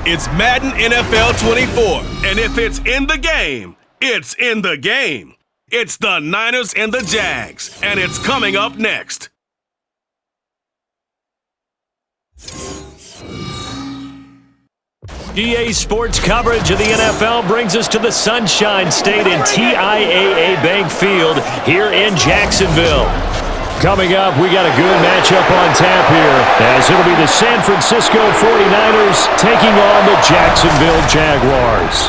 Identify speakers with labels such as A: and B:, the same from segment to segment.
A: It's Madden NFL 24. And if it's in the game, it's in the game. It's the Niners and the Jags. And it's coming up next.
B: EA Sports coverage of the NFL brings us to the Sunshine State in TIAA Bank Field here in Jacksonville. Coming up, we got a good matchup on tap here, as it'll be the San Francisco 49ers taking on the Jacksonville Jaguars.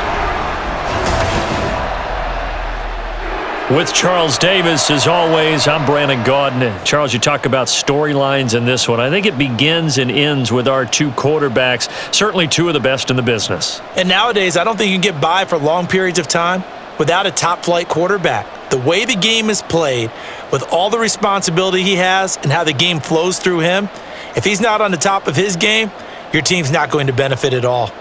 B: With Charles Davis, as always, I'm Brandon Gaudin. Charles, you talk about storylines in this one. I think it begins and ends with our two quarterbacks, certainly two of the best in the business.
C: And nowadays, I don't think you can get by for long periods of time without a top-flight quarterback. The way the game is played, with all the responsibility he has and how the game flows through him, if he's not on the top of his game, your team's not going to benefit at all.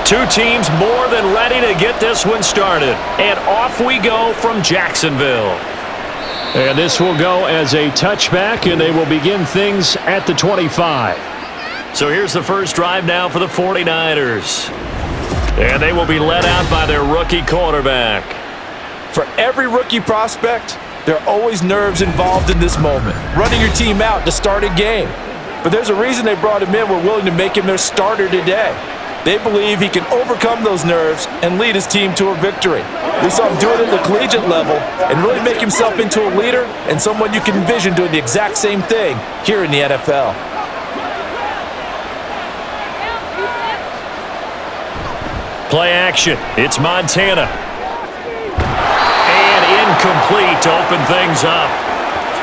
B: Two teams more than ready to get this one started. And off we go from Jacksonville. And this will go as a touchback, and they will begin things at the 25. So here's the first drive now for the 49ers. And they will be led out by their rookie quarterback.
C: For every rookie prospect, there are always nerves involved in this moment. Running your team out to start a game. But there's a reason they brought him in. We're willing to make him their starter today. They believe he can overcome those nerves and lead his team to a victory. We saw him do it at the collegiate level and really make himself into a leader and someone you can envision doing the exact same thing here in the NFL.
B: Play action. It's Montana. And incomplete to open things up.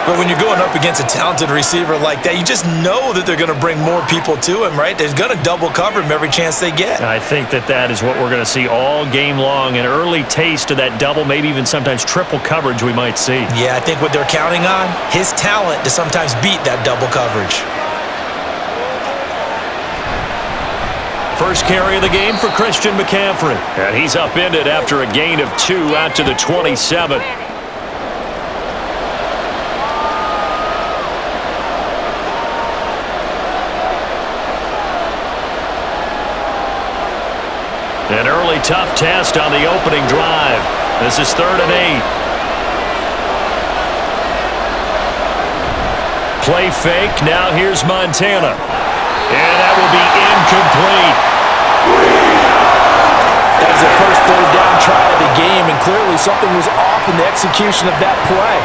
C: But when you're going up against a talented receiver like that, you just know that they're going to bring more people to him, right? They're going to double cover him every chance they get.
B: I think that is what we're going to see all game long, an early taste of that double, maybe even sometimes triple coverage we might see.
C: Yeah, I think what they're counting on, his talent to sometimes beat that double coverage.
B: First carry of the game for Christian McCaffrey. And he's upended after a gain of 2 out to the 27. An early tough test on the opening drive. This is 3rd and 8. Play fake. Now here's Montana. And that will be incomplete.
C: That was the first 3rd down try of the game, and clearly something was off in the execution of that play.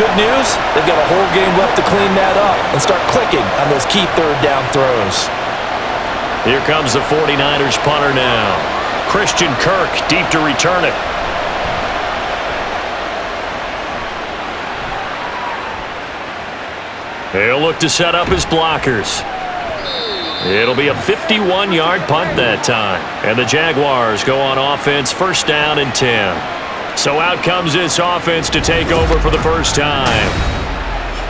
C: Good news, they've got a whole game left to clean that up and start clicking on those key 3rd down throws.
B: Here comes the 49ers punter now. Christian Kirk deep to return it. He'll look to set up his blockers. It'll be a 51-yard punt that time. And the Jaguars go on offense, 1st down and 10. So out comes this offense to take over for the first time.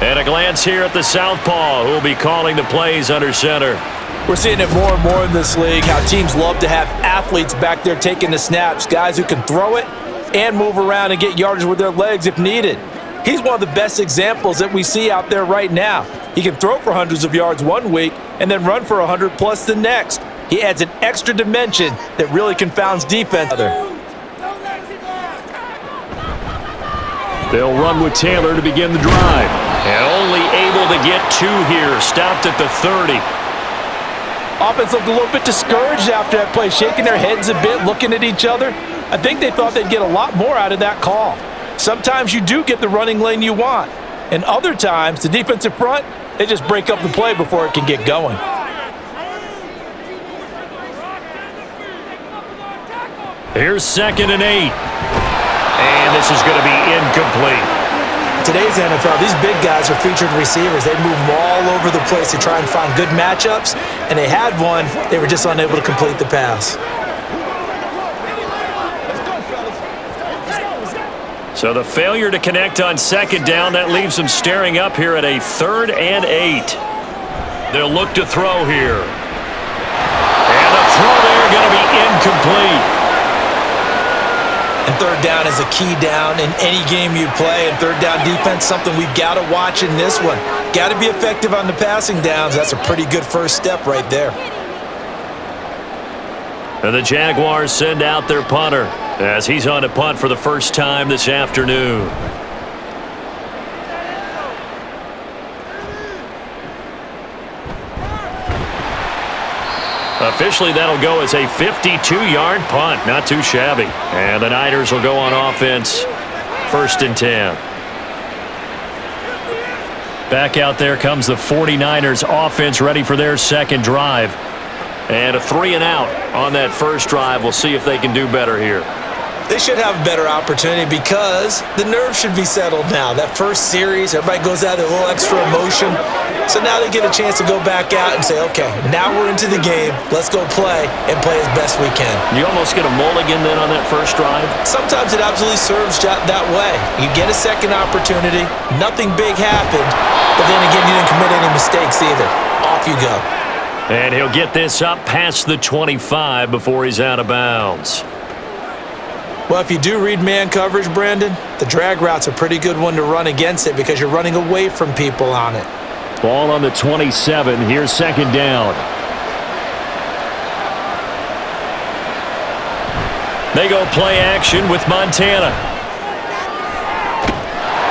B: And a glance here at the southpaw, who will be calling the plays under center.
C: We're seeing it more and more in this league, how teams love to have athletes back there taking the snaps, guys who can throw it and move around and get yardage with their legs if needed. He's one of the best examples that we see out there right now. He can throw for hundreds of yards one week and then run for 100+ the next. He adds an extra dimension that really confounds defense.
B: They'll run with Taylor to begin the drive. And only able to get 2 here, stopped at the 30.
C: Offense looked a little bit discouraged after that play, shaking their heads a bit, looking at each other. I think they thought they'd get a lot more out of that call. Sometimes you do get the running lane you want, and other times, the defensive front, they just break up the play before it can get going.
B: Here's 2nd and 8. And this is going to be incomplete.
C: Today's NFL, these big guys are featured receivers. They move them all over the place to try and find good matchups, and they had one. They were just unable to complete the pass.
B: So the failure to connect on second down, that leaves them staring up here at a 3rd and 8. They'll look to throw here. And the throw there going to be incomplete.
C: And third down is a key down in any game you play. And third down defense, something we've got to watch in this one. Got to be effective on the passing downs. That's a pretty good first step right there.
B: And the Jaguars send out their punter as he's on to punt for the first time this afternoon. Officially, that'll go as a 52-yard punt. Not too shabby. And the Niners will go on offense. 1st and 10. Back out there comes the 49ers offense ready for their second drive. And a 3-and-out on that first drive. We'll see if they can do better here.
C: They should have a better opportunity because the nerves should be settled now. That first series, everybody goes out with a little extra emotion. So now they get a chance to go back out and say, okay, now we're into the game. Let's go play and play as best we can.
B: You almost get a mulligan then on that first drive?
C: Sometimes it absolutely serves that way. You get a second opportunity. Nothing big happened. But then again, you didn't commit any mistakes either. Off you go.
B: And he'll get this up past the 25 before he's out of bounds.
C: Well, if you do read man coverage, Brandon, the drag route's a pretty good one to run against it because you're running away from people on it.
B: Ball on the 27. Here's second down. They go play action with Montana.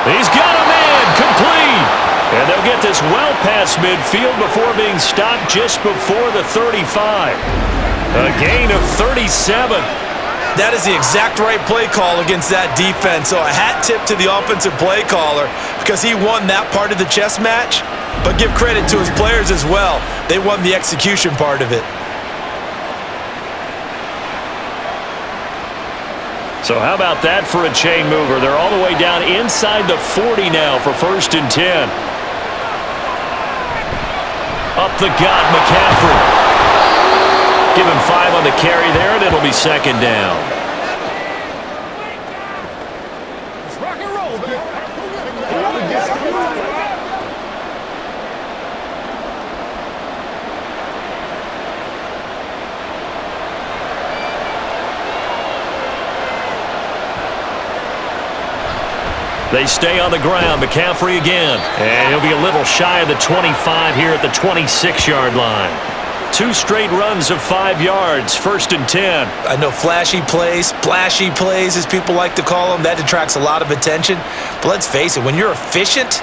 B: He's got a man complete. And they'll get this well past midfield before being stopped just before the 35. A gain of 37.
C: That is the exact right play call against that defense. So a hat tip to the offensive play caller because he won that part of the chess match. But give credit to his players as well. They won the execution part of it.
B: So how about that for a chain mover? They're all the way down inside the 40 now for 1st and 10. Up the gut, McCaffrey. Give him 5 on the carry there, and it'll be second down.
D: Let's rock and roll, baby.
B: They stay on the ground. McCaffrey again. And he'll be a little shy of the 25 here at the 26-yard line. 2 straight runs of 5 yards. 1st and 10.
C: I know flashy plays, splashy plays, as people like to call them, that attracts a lot of attention. But let's face it, when you're efficient,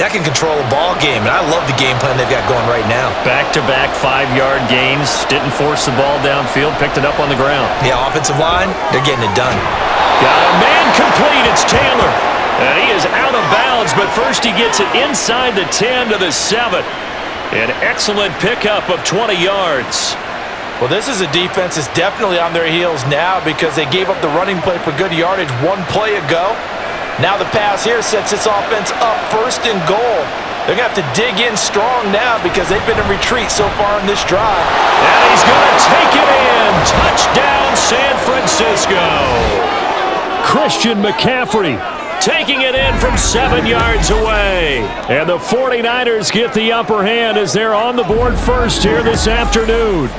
C: that can control a ball game. And I love the game plan they've got going right now.
B: Back-to-back 5-yard gains. Didn't force the ball downfield. Picked it up on the ground.
C: Yeah, offensive line, they're getting it done.
B: Got a man complete. It's Taylor. And he is out of bounds, but first he gets it inside the 10 to the 7. An excellent pickup of 20 yards.
C: Well, this is a defense that's definitely on their heels now because they gave up the running play for good yardage 1 play ago. Now the pass here sets this offense up 1st and goal. They're going to have to dig in strong now because they've been in retreat so far in this drive.
B: And he's going to take it in. Touchdown, San Francisco. Christian McCaffrey taking it in from 7 yards away. And the 49ers get the upper hand as they're on the board first here this afternoon.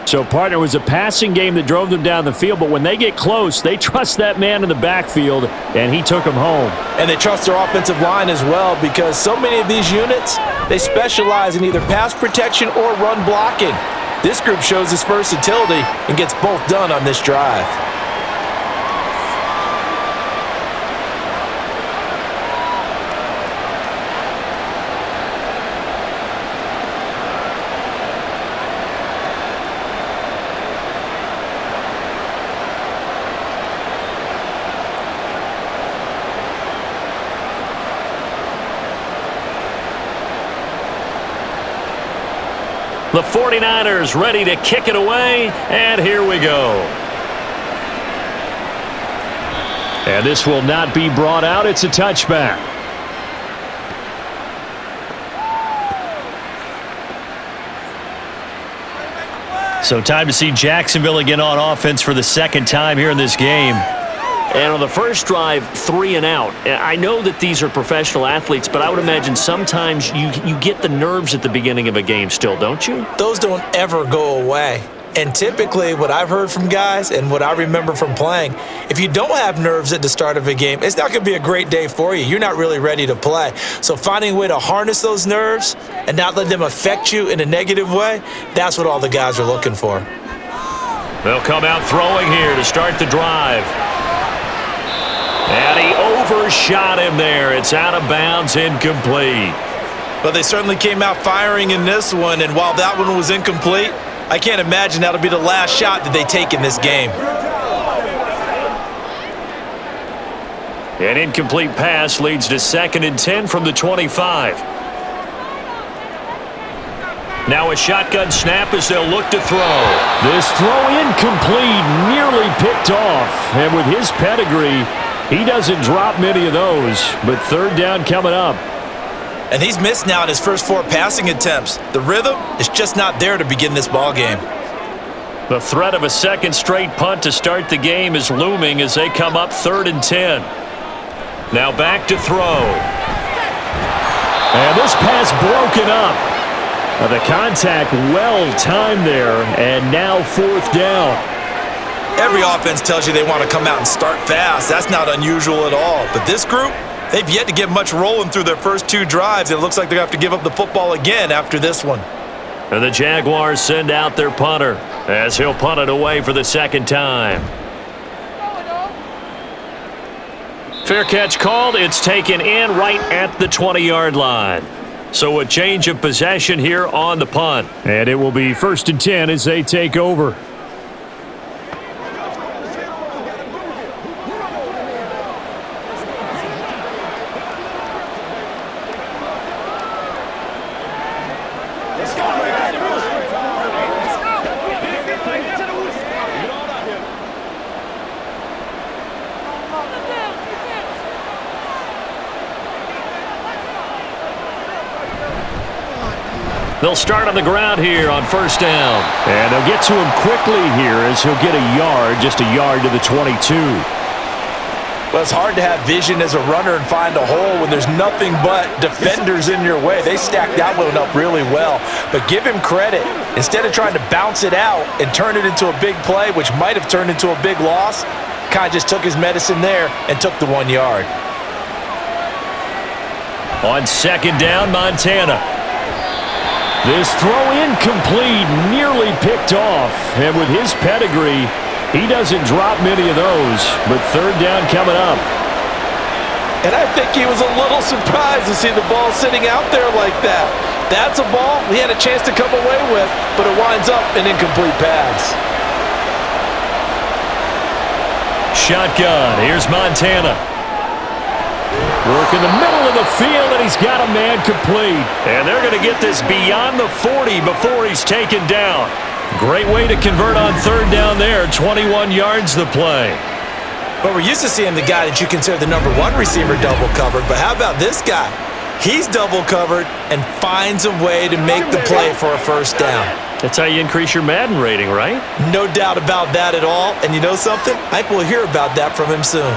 B: So, partner, it was a passing game that drove them down the field, but when they get close, they trust that man in the backfield, and he took them home.
C: And they trust their offensive line as well because so many of these units, they specialize in either pass protection or run blocking. This group shows its versatility and gets both done on this drive.
B: The 49ers ready to kick it away, and here we go. And this will not be brought out. It's a touchback.
E: So time to see Jacksonville again on offense for the second time here in this game.
B: And on the first drive, 3 and out. I know that these are professional athletes, but I would imagine sometimes you get the nerves at the beginning of a game still, don't you?
C: Those don't ever go away. And typically what I've heard from guys and what I remember from playing, if you don't have nerves at the start of a game, it's not going to be a great day for you. You're not really ready to play. So finding a way to harness those nerves and not let them affect you in a negative way, that's what all the guys are looking for.
B: They'll come out throwing here to start the drive. And he overshot him there. It's out of bounds, incomplete.
C: Well, they certainly came out firing in this one, and while that one was incomplete, I can't imagine that'll be the last shot that they take in this game.
B: An incomplete pass leads to 2nd and 10 from the 25. Now a shotgun snap as they'll look to throw.
E: This throw incomplete, nearly picked off. And with his pedigree, he doesn't drop many of those. But 3rd down coming up.
C: And he's missed now in his first 4 passing attempts. The rhythm is just not there to begin this ball game.
B: The threat of a second straight punt to start the game is looming as they come up 3rd and 10. Now back to throw.
E: And this pass broken up. The contact well timed there, and now 4th down.
C: Every offense tells you they want to come out and start fast. That's not unusual at all. But this group, they've yet to get much rolling through their first 2 drives. It looks like they're going to have to give up the football again after this one.
B: And the Jaguars send out their punter as he'll punt it away for the 2nd time. Fair catch called. It's taken in right at the 20-yard line. So a change of possession here on the punt.
E: And it will be 1st and 10 as they take over.
B: They'll start on the ground here on 1st down.
E: And they'll get to him quickly here as he'll get a yard, just a yard to the 22.
C: Well, it's hard to have vision as a runner and find a hole when there's nothing but defenders in your way. They stacked that one up really well. But give him credit. Instead of trying to bounce it out and turn it into a big play, which might have turned into a big loss, kind of just took his medicine there and took the 1 yard.
B: On 2nd down, Montana.
E: This throw incomplete, nearly picked off. And with his pedigree, he doesn't drop many of those. But 3rd down coming up.
C: And I think he was a little surprised to see the ball sitting out there like that. That's a ball he had a chance to come away with, but it winds up an incomplete pass.
B: Shotgun. Here's Montana.
E: Work in the middle of the field, and he's got a man complete.
B: And they're going to get this beyond the 40 before he's taken down. Great way to convert on 3rd down there. 21 yards the play.
C: But we're used to seeing the guy that you consider the number 1 receiver double covered. But how about this guy? He's double covered and finds a way to make the play for a 1st down.
B: That's how you increase your Madden rating, right?
C: No doubt about that at all. And you know something? I think we'll hear about that from him soon.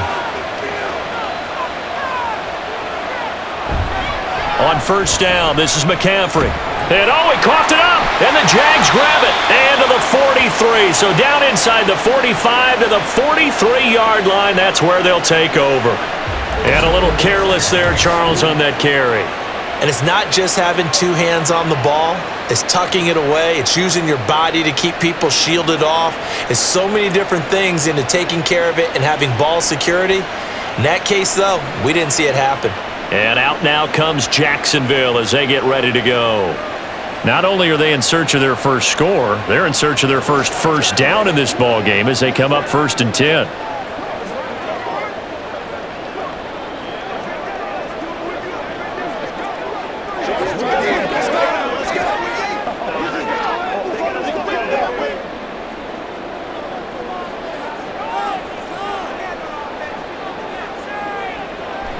B: On 1st down, this is McCaffrey. And he coughed it up, and the Jags grab it. And to the 43. So down inside the 45 to the 43-yard line. That's where they'll take over. And a little careless there, Charles, on that carry.
C: And it's not just having 2 hands on the ball. It's tucking it away. It's using your body to keep people shielded off. It's so many different things into taking care of it and having ball security. In that case, though, we didn't see it happen.
B: And out now comes Jacksonville as they get ready to go. Not only are they in search of their first score, they're in search of their first down in this ball game as they come up 1st and 10.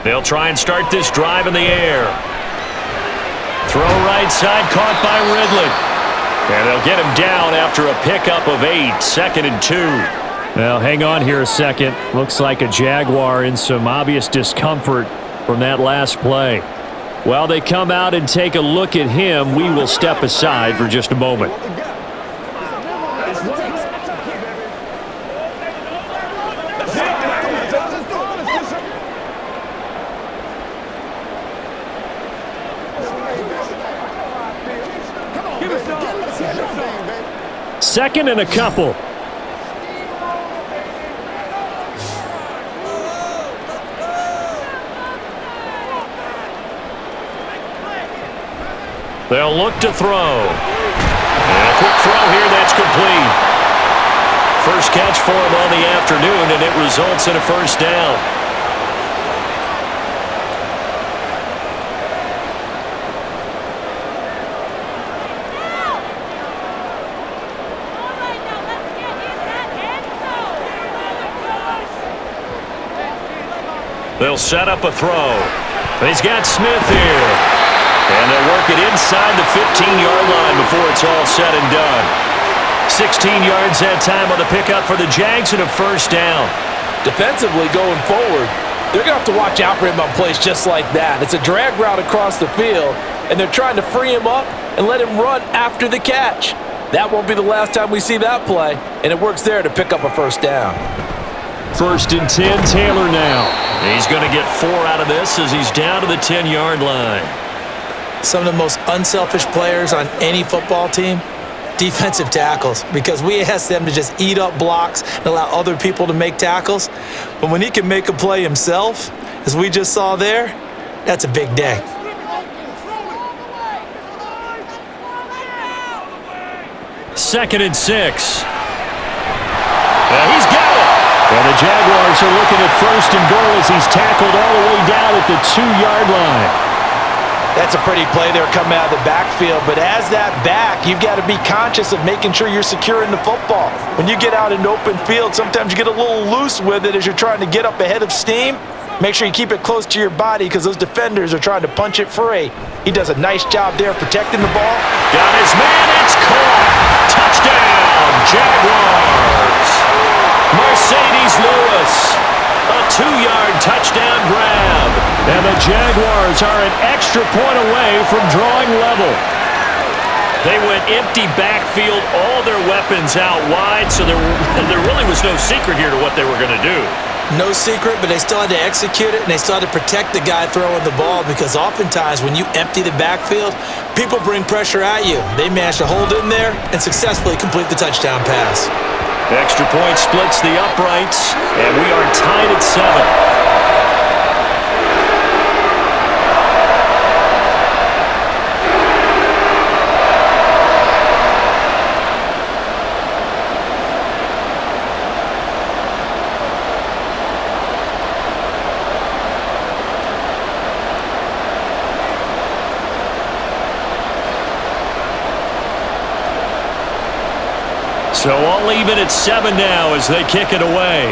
B: They'll try and start this drive in the air. Throw right side, caught by Ridley. And they'll get him down after a pickup of 8, 2nd and 2.
E: Well, hang on here a second. Looks like a Jaguar in some obvious discomfort from that last play. While they come out and take a look at him, we will step aside for just a moment. Second and a couple.
B: They'll look to throw. And a quick throw here, that's complete. First catch for him on the afternoon, and it results in a first down. They'll set up a throw. He's got Smith here. And they'll work it inside the 15-yard line before it's all said and done. 16 yards that time on the pickup for the Jags and a first down.
C: Defensively going forward, they're going to have to watch out for him on plays just like that. It's a drag route across the field, and they're trying to free him up and let him run after the catch. That won't be the last time we see that play, and it works there to pick up a first down.
E: 1st and 10, Taylor now.
B: He's going to get 4 out of this as he's down to the 10-yard line.
F: Some of the most unselfish players on any football team, defensive tackles, because we ask them to just eat up blocks and allow other people to make tackles. But when he can make a play himself, as we just saw there, that's a big day.
B: Second and 6. He's got it.
E: And the Jaguars are looking at 1st and goal as he's tackled all the way down at the 2-yard line.
F: That's a pretty play there coming out of the backfield, but as that back, you've got to be conscious of making sure you're securing the football. When you get out in open field, sometimes you get a little loose with it as you're trying to get up ahead of steam. Make sure you keep it close to your body because those defenders are trying to punch it free. He does a nice job there protecting the ball.
B: Got his man, it's caught. Touchdown, Jaguars. Mercedes Lewis, a 2-yard touchdown grab.
E: And the Jaguars are an extra point away from drawing level.
B: They went empty backfield, all their weapons out wide, so there really was no secret here to what they were going to do.
F: No secret, but they still had to execute it, and they still had to protect the guy throwing the ball because oftentimes when you empty the backfield, people bring pressure at you. They managed to hold in there and successfully complete the touchdown pass.
B: Extra point splits the uprights, and we are tied at 7. So all even at 7 now as they kick it away.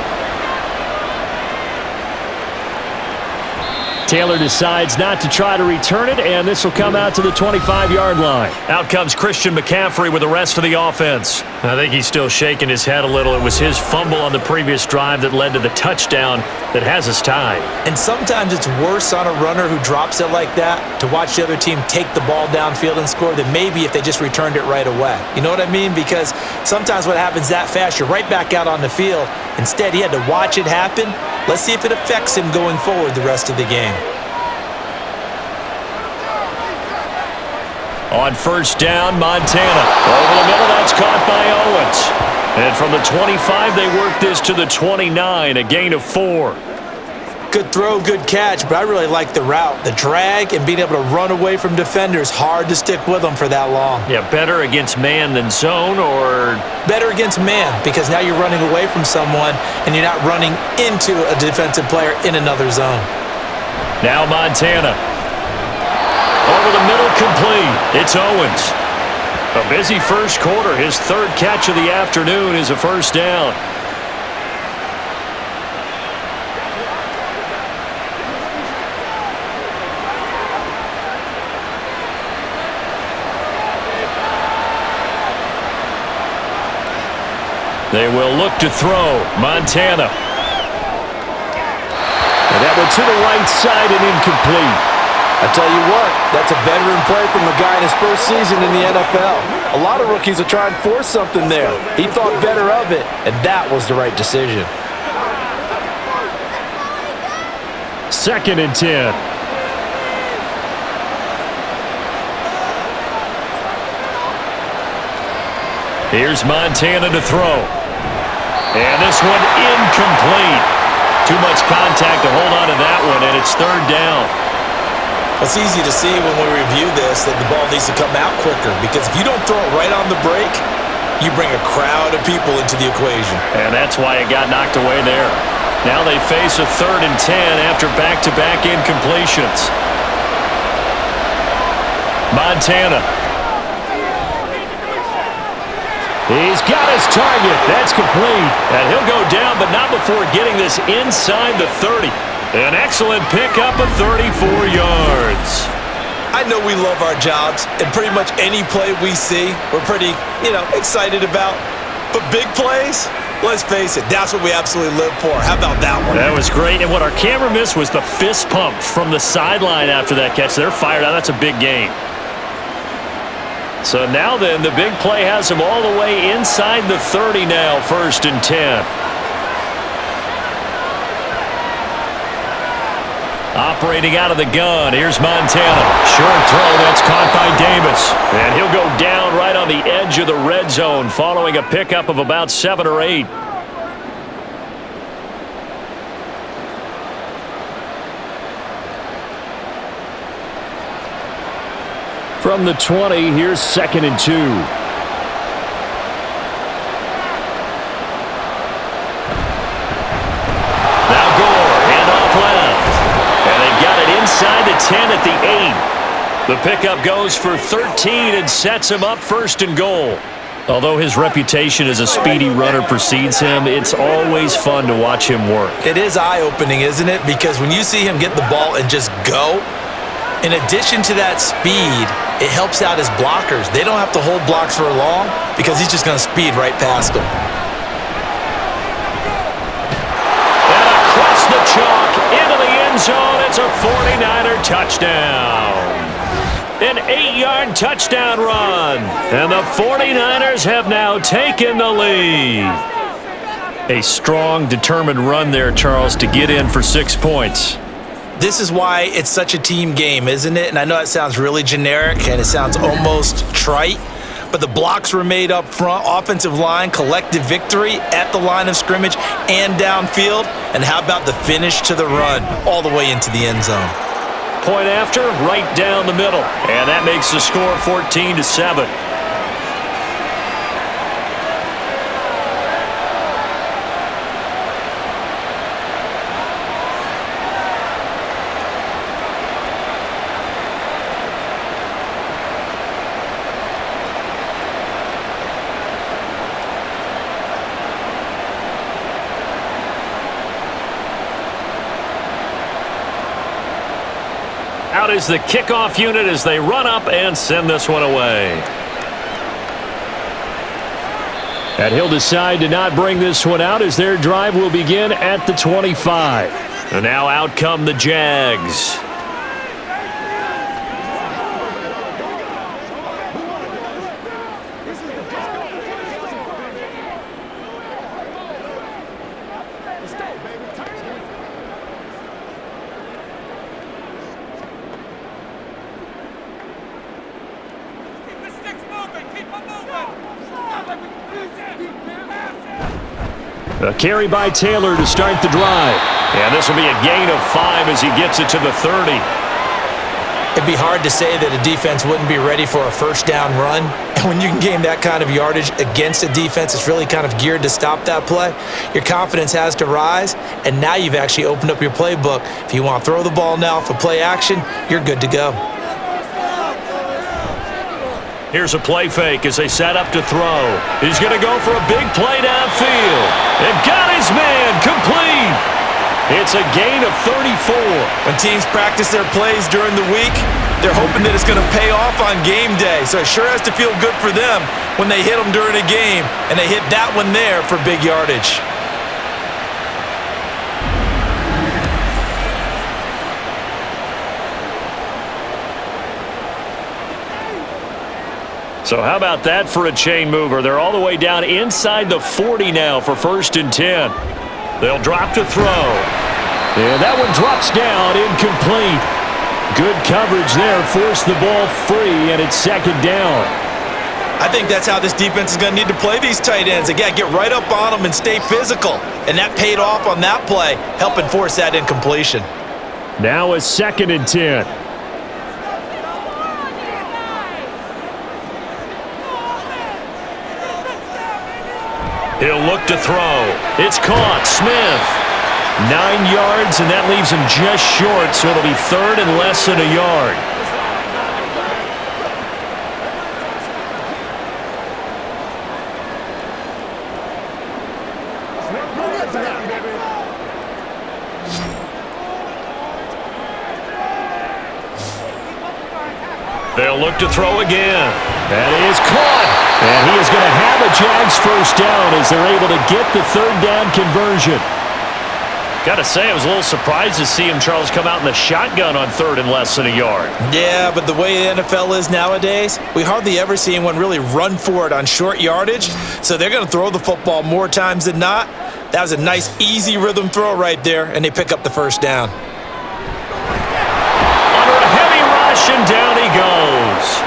E: Taylor decides not to try to return it, and this will come out to the 25-yard line.
B: Out comes Christian McCaffrey with the rest of the offense. I think he's still shaking his head a little. It was his fumble on the previous drive that led to the touchdown that has us tied.
F: And sometimes it's worse on a runner who drops it like that to watch the other team take the ball downfield and score than maybe if they just returned it right away. You know what I mean? Because sometimes what happens that fast, you're right back out on the field. Instead, he had to watch it happen. Let's see if it affects him going forward the rest of the game.
B: On first down, Montana. Over the middle, that's caught by Owens. And from the 25, they work this to the 29, a gain of 4.
F: Good throw, good catch, but I really like the route. The drag and being able to run away from defenders, hard to stick with them for that long.
B: Yeah, better against man than zone, or?
F: Better against man, because now you're running away from someone and you're not running into a defensive player in another zone.
B: Now Montana. Over the middle, complete. It's Owens. A busy first quarter. His third catch of the afternoon is a first down.
E: They will look to throw. Montana. And that went to the right side and incomplete.
C: I tell you what, that's a veteran play from a guy in his first season in the NFL. A lot of rookies will try and force something there. He thought better of it, and that was the right decision.
E: 2nd and 10. Here's Montana to throw. And this one incomplete. Too much contact to hold on to that one, and it's 3rd down.
F: It's easy to see when we review this that the ball needs to come out quicker, because if you don't throw it right on the break, you bring a crowd of people into the equation.
E: And that's why it got knocked away there. Now they face a 3rd and 10 after back-to-back incompletions. Montana. He's got his target. That's complete. And he'll go down, but not before getting this inside the 30. An excellent pickup of 34 yards.
F: I know we love our jobs, and pretty much any play we see, we're pretty, excited about. But big plays, let's face it, that's what we absolutely live for. How about that one?
E: That was great, and what our camera missed was the fist pump from the sideline after that catch. They're fired out. That's a big game. So now then, the big play has them all the way inside the 30 now, 1st and 10. Operating out of the gun, here's Montana. Short throw, that's caught by Davis. And he'll go down right on the edge of the red zone following a pickup of about 7 or 8. From the 20, here's 2nd and 2. Now Gore, handoff left. And they've got it inside the 10 at the 8. The pickup goes for 13 and sets him up 1st and goal. Although his reputation as a speedy runner precedes him, it's always fun to watch him work.
F: It is eye-opening, isn't it? Because when you see him get the ball and just go, in addition to that speed, it helps out his blockers. They don't have to hold blocks for long because he's just going to speed right past them.
E: And across the chalk, into the end zone, it's a 49er touchdown. An 8-yard touchdown run. And the 49ers have now taken the lead. A strong, determined run there, Charles, to get in for 6 points.
F: This is why it's such a team game, isn't it? And I know it sounds really generic and it sounds almost trite, but the blocks were made up front, offensive line, collective victory at the line of scrimmage and downfield. And how about the finish to the run all the way into the end zone?
E: Point after, right down the middle. And that makes the score 14-7. Out is the kickoff unit as they run up and send this one away. And he'll decide to not bring this one out as their drive will begin at the 25. And now out come the Jags. A carry by Taylor to start the drive. And this will be a gain of 5 as he gets it to the 30.
F: It'd be hard to say that a defense wouldn't be ready for a first down run. And when you can gain that kind of yardage against a defense that's really kind of geared to stop that play, your confidence has to rise. And now you've actually opened up your playbook. If you want to throw the ball now for play action, you're good to go.
E: Here's a play fake as they set up to throw. He's going to go for a big play downfield. And got his man complete. It's a gain of 34.
F: When teams practice their plays during the week, they're hoping that it's going to pay off on game day. So it sure has to feel good for them when they hit them during a game, and they hit that one there for big yardage.
E: So how about that for a chain mover? They're all the way down inside the 40 now for 1st and 10. They'll drop to throw. And that one drops down, incomplete. Good coverage there, forced the ball free, and it's 2nd down.
F: I think that's how this defense is going to need to play these tight ends. Again, get right up on them and stay physical. And that paid off on that play, helping force that incompletion.
E: Now a 2nd and 10. He'll look to throw. It's caught. Smith. 9 yards, and that leaves him just short, so it'll be 3rd and less than a yard. They'll look to throw again. That is caught. And he is going to have a Jags 1st down as they're able to get the 3rd down conversion. Got to say, I was a little surprised to see him, Charles, come out in the shotgun on 3rd and less than a yard.
F: Yeah, but the way the NFL is nowadays, we hardly ever see anyone really run for it on short yardage. So they're going to throw the football more times than not. That was a nice, easy rhythm throw right there, and they pick up the 1st down.
E: Under a heavy rush, and down he goes.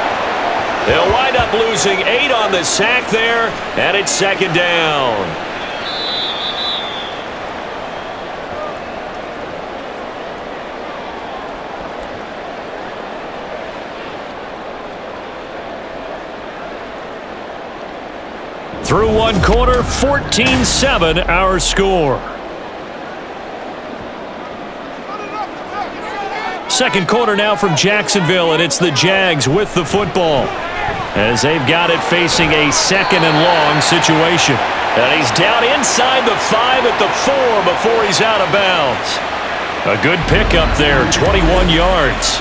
E: They'll wind up losing 8 on the sack there, and it's 2nd down. Through 1 quarter, 14-7 our score. 2nd quarter now from Jacksonville, and it's the Jags with the football, as they've got it facing a 2nd and long situation. And he's down inside the 5 at the 4 before he's out of bounds. A good pickup there, 21 yards.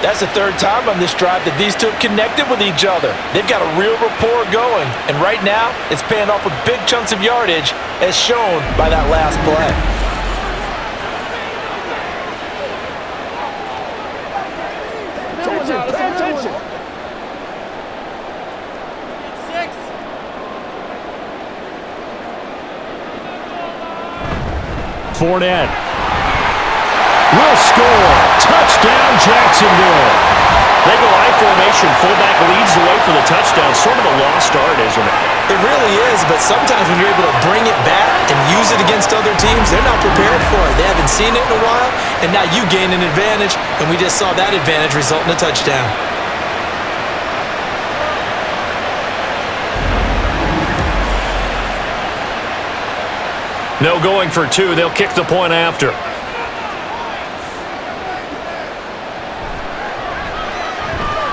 F: That's the 3rd time on this drive that these two have connected with each other. They've got a real rapport going, and right now it's paying off with big chunks of yardage, as shown by that last play.
D: Attention.
E: Fournette will score. Touchdown, Jacksonville. They go I formation. Fullback leads the way for the touchdown. Sort of a lost art, isn't it?
F: It really is, but sometimes when you're able to bring it back and use it against other teams, they're not prepared for it. They haven't seen it in a while, and now you gain an advantage, and we just saw that advantage result in a touchdown.
E: No going for 2. They'll kick the point after.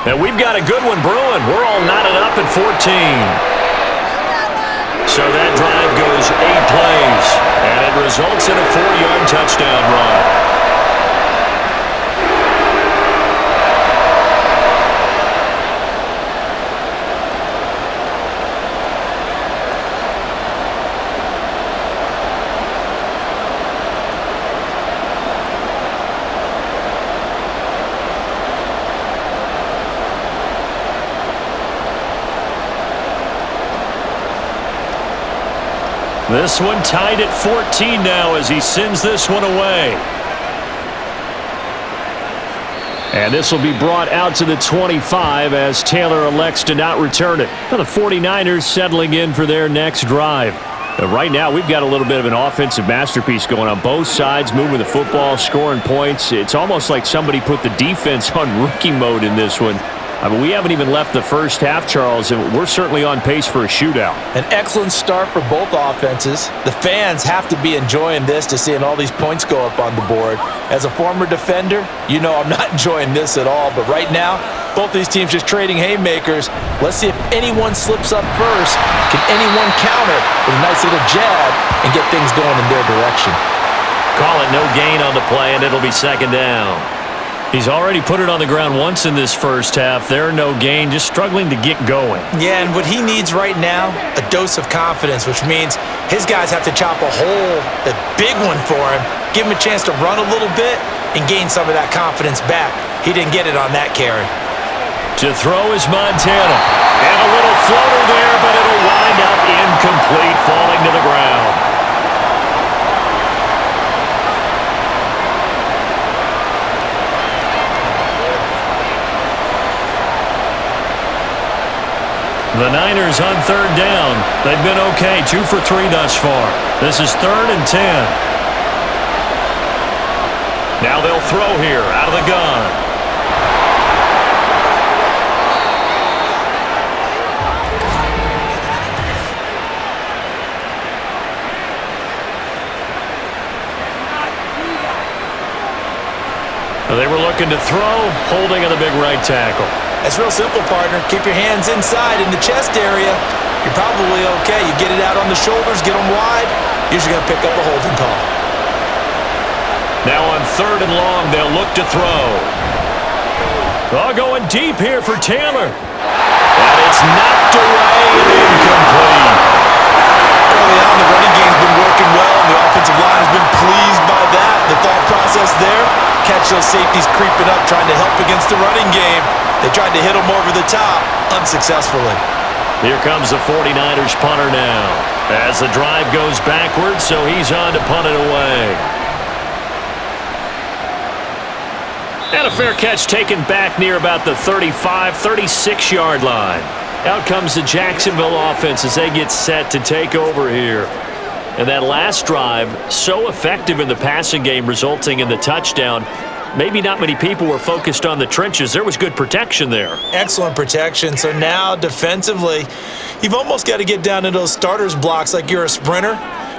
E: And we've got a good one brewing. We're all knotted up at 14. So that drive goes 8 plays, and it results in a 4-yard touchdown run. This one tied at 14 now as he sends this one away. And this will be brought out to the 25 as Taylor elects to not return it. Now the 49ers settling in for their next drive. But right now we've got a little bit of an offensive masterpiece going on both sides, moving the football, scoring points. It's almost like somebody put the defense on rookie mode in this one. I mean, we haven't even left the first half, Charles, and we're certainly on pace for a shootout.
F: An excellent start for both offenses. The fans have to be enjoying this to seeing all these points go up on the board. As a former defender, you know I'm not enjoying this at all, but right now, both these teams just trading haymakers. Let's see if anyone slips up first. Can anyone counter with a nice little jab and get things going in their direction?
E: Call it no gain on the play, and it'll be second down. He's already put it on the ground once in this first half. There, no gain, just struggling to get going.
F: Yeah, and what he needs right now, a dose of confidence, which means his guys have to chop a hole, a big one for him, give him a chance to run a little bit, and gain some of that confidence back. He didn't get it on that carry.
E: To throw is Montana. And a little floater there, but it'll wind up incomplete, falling to the ground. The Niners on third down. They've been okay, 2 for 3 thus far. This is 3rd and 10. Now they'll throw here out of the gun. They were looking to throw, holding on the big right tackle.
F: It's real simple, partner. Keep your hands inside in the chest area. You're probably okay. You get it out on the shoulders, get them wide. Usually going to pick up a holding call.
E: Now on 3rd and long, they'll look to throw. Oh, going deep here for Taylor. And it's knocked away and incomplete.
F: Early on, the running game's been working well, and the offensive line has been pleased by that. The thought process there, catch those safeties creeping up, trying to help against the running game. They tried to hit him over the top, unsuccessfully.
E: Here comes the 49ers punter now. As the drive goes backwards, so he's on to punt it away. And a fair catch taken back near about the 35, 36-yard line. Out comes the Jacksonville offense as they get set to take over here. And that last drive, so effective in the passing game, resulting in the touchdown. Maybe not many people were focused on the trenches. There was good protection there.
F: Excellent protection. So now, defensively, you've almost got to get down to those starters blocks like you're a sprinter.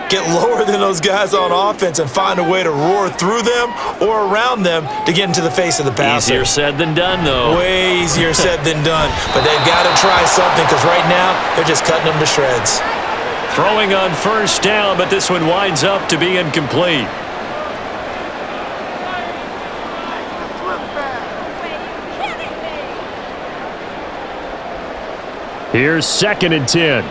F: Get lower than those guys on offense and find a way to roar through them or around them to get into the face of the passer.
E: Easier said than done, though.
F: Way easier said than done. But they've got to try something because right now they're just cutting them to shreds.
E: Throwing on 1st down, but this one winds up to be incomplete. Here's 2nd and 10.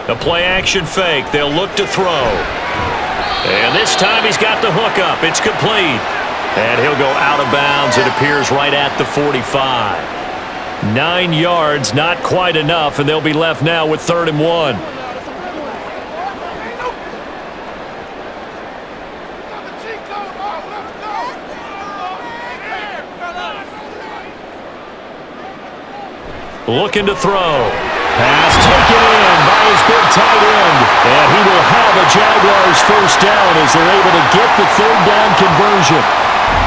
E: The play action fake. They'll look to throw. And this time he's got the hook up. It's complete. And he'll go out of bounds. It appears right at the 45. 9 yards, not quite enough, and they'll be left now with 3rd and 1. Looking to throw. Pass taken in by his big tight end. And he will have a Jaguars 1st down as they're able to get the 3rd down conversion.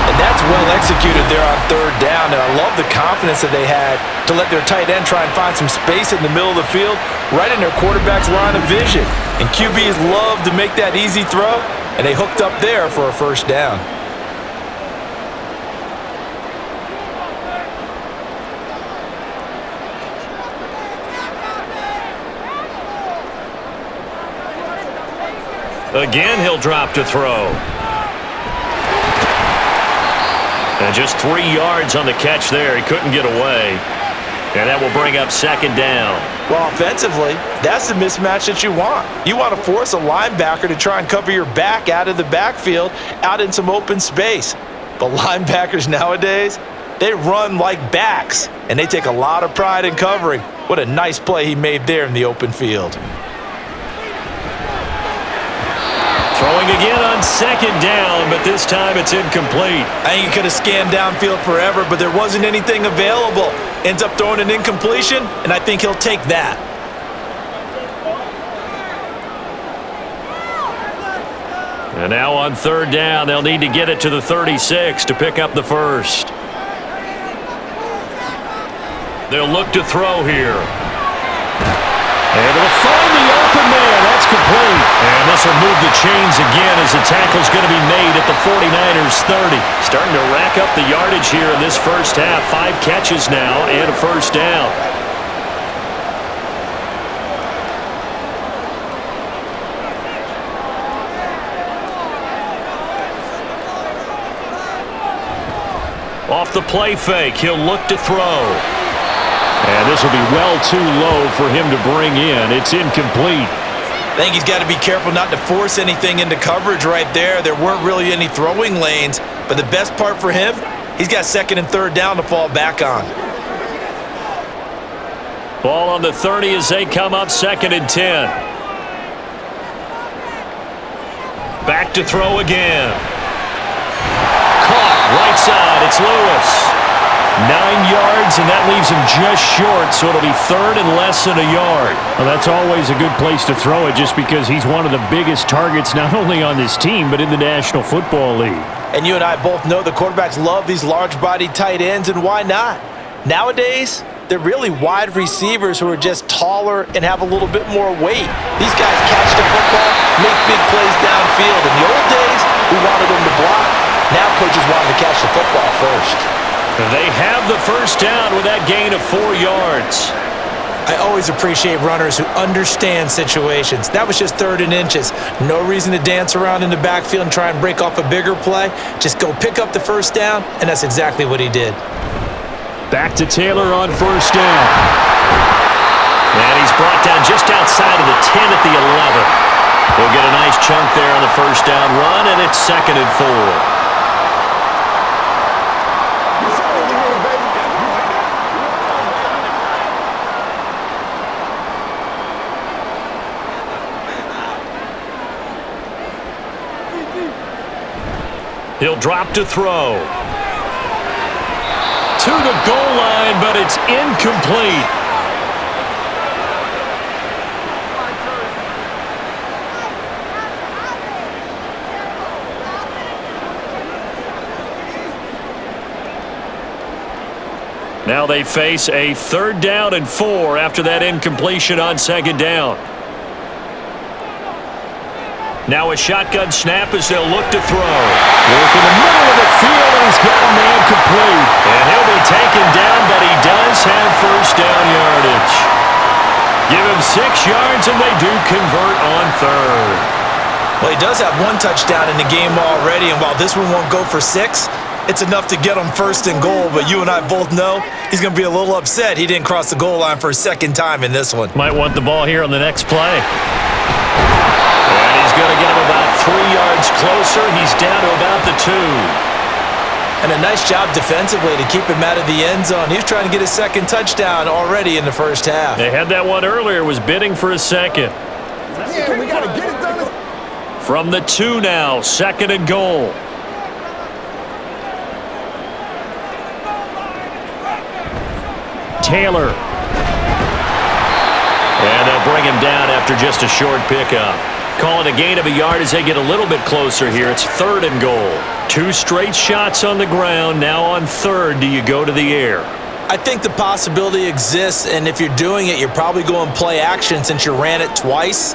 F: And that's well executed there on 3rd down. And I love the confidence that they had to let their tight end try and find some space in the middle of the field, right in their quarterback's line of vision. And QBs love to make that easy throw, and they hooked up there for a 1st down.
E: Again, he'll drop to throw. And just 3 yards on the catch there. He couldn't get away. And that will bring up 2nd down.
F: Well, offensively, that's the mismatch that you want. You want to force a linebacker to try and cover your back out of the backfield, out in some open space. But linebackers nowadays, they run like backs, and they take a lot of pride in covering. What a nice play he made there in the open field.
E: Throwing again on 2nd down, but this time it's incomplete.
F: I think he could have scanned downfield forever, but there wasn't anything available. Ends up throwing an incompletion, and I think he'll take that.
E: And now on 3rd down, they'll need to get it to the 36 to pick up the 1st. They'll look to throw here. And it'll find the open man. That's complete. And this will move the chains again as the tackle's going to be made at the 49ers 30. Starting to rack up the yardage here in this first half. 5 catches now and a 1st down. Off the play fake, he'll look to throw. And this will be well too low for him to bring in. It's incomplete.
F: I think he's got to be careful not to force anything into coverage right there. There weren't really any throwing lanes, but the best part for him, he's got second and third down to fall back on.
E: Ball on the 30 as they come up 2nd and 10. Back to throw again. Caught right side. It's Lewis. 9 yards, and that leaves him just short, so it'll be 3rd and less than a yard.
B: Well, that's always a good place to throw it just because he's one of the biggest targets not only on this team but in the National Football League.
F: And you and I both know the quarterbacks love these large-bodied tight ends, and why not? Nowadays, they're really wide receivers who are just taller and have a little bit more weight. These guys catch the football, make big plays downfield. In the old days, we wanted them to block. Now coaches want them to catch the football first.
E: They have the first down with that gain of 4 yards.
F: I always appreciate runners who understand situations. That was just 3rd and inches. No reason to dance around in the backfield and try and break off a bigger play. Just go pick up the first down, and that's exactly what he did.
B: Back to Taylor on first down.
E: And he's brought down just outside of the 10 at the 11. We'll get a nice chunk there on the first down run, and it's 2nd and 4. He'll drop to throw. To the goal line, but it's incomplete. Now they face a 3rd down and 4 after that incompletion on 2nd down. Now a shotgun snap as they'll look to throw.
B: Work in the middle of the field, and he's got a man complete.
E: And he'll be taken down, but he does have first down yardage. Give him 6 yards, and they do convert on 3rd.
F: Well, he does have 1 touchdown in the game already, and while this one won't go for 6, it's enough to get him 1st and goal. But you and I both know he's going to be a little upset he didn't cross the goal line for a 2nd time in this one.
E: Might want the ball here on the next play. And he's going to get him about 3 yards closer. He's down to about the 2.
F: And a nice job defensively to keep him out of the end zone. He was trying to get his 2nd touchdown already in the first half.
E: They had that one earlier, was bidding for a 2nd.
D: Yeah, we got to get it done.
E: From the 2 now, 2nd and goal.
B: Taylor.
E: And they'll bring him down after just a short pickup. Call it a gain of a yard as they get a little bit closer here. It's 3rd and goal. 2 straight shots on the ground. Now on 3rd, do you go to the air?
F: I think the possibility exists, and if you're doing it, you're probably going play action since you ran it twice.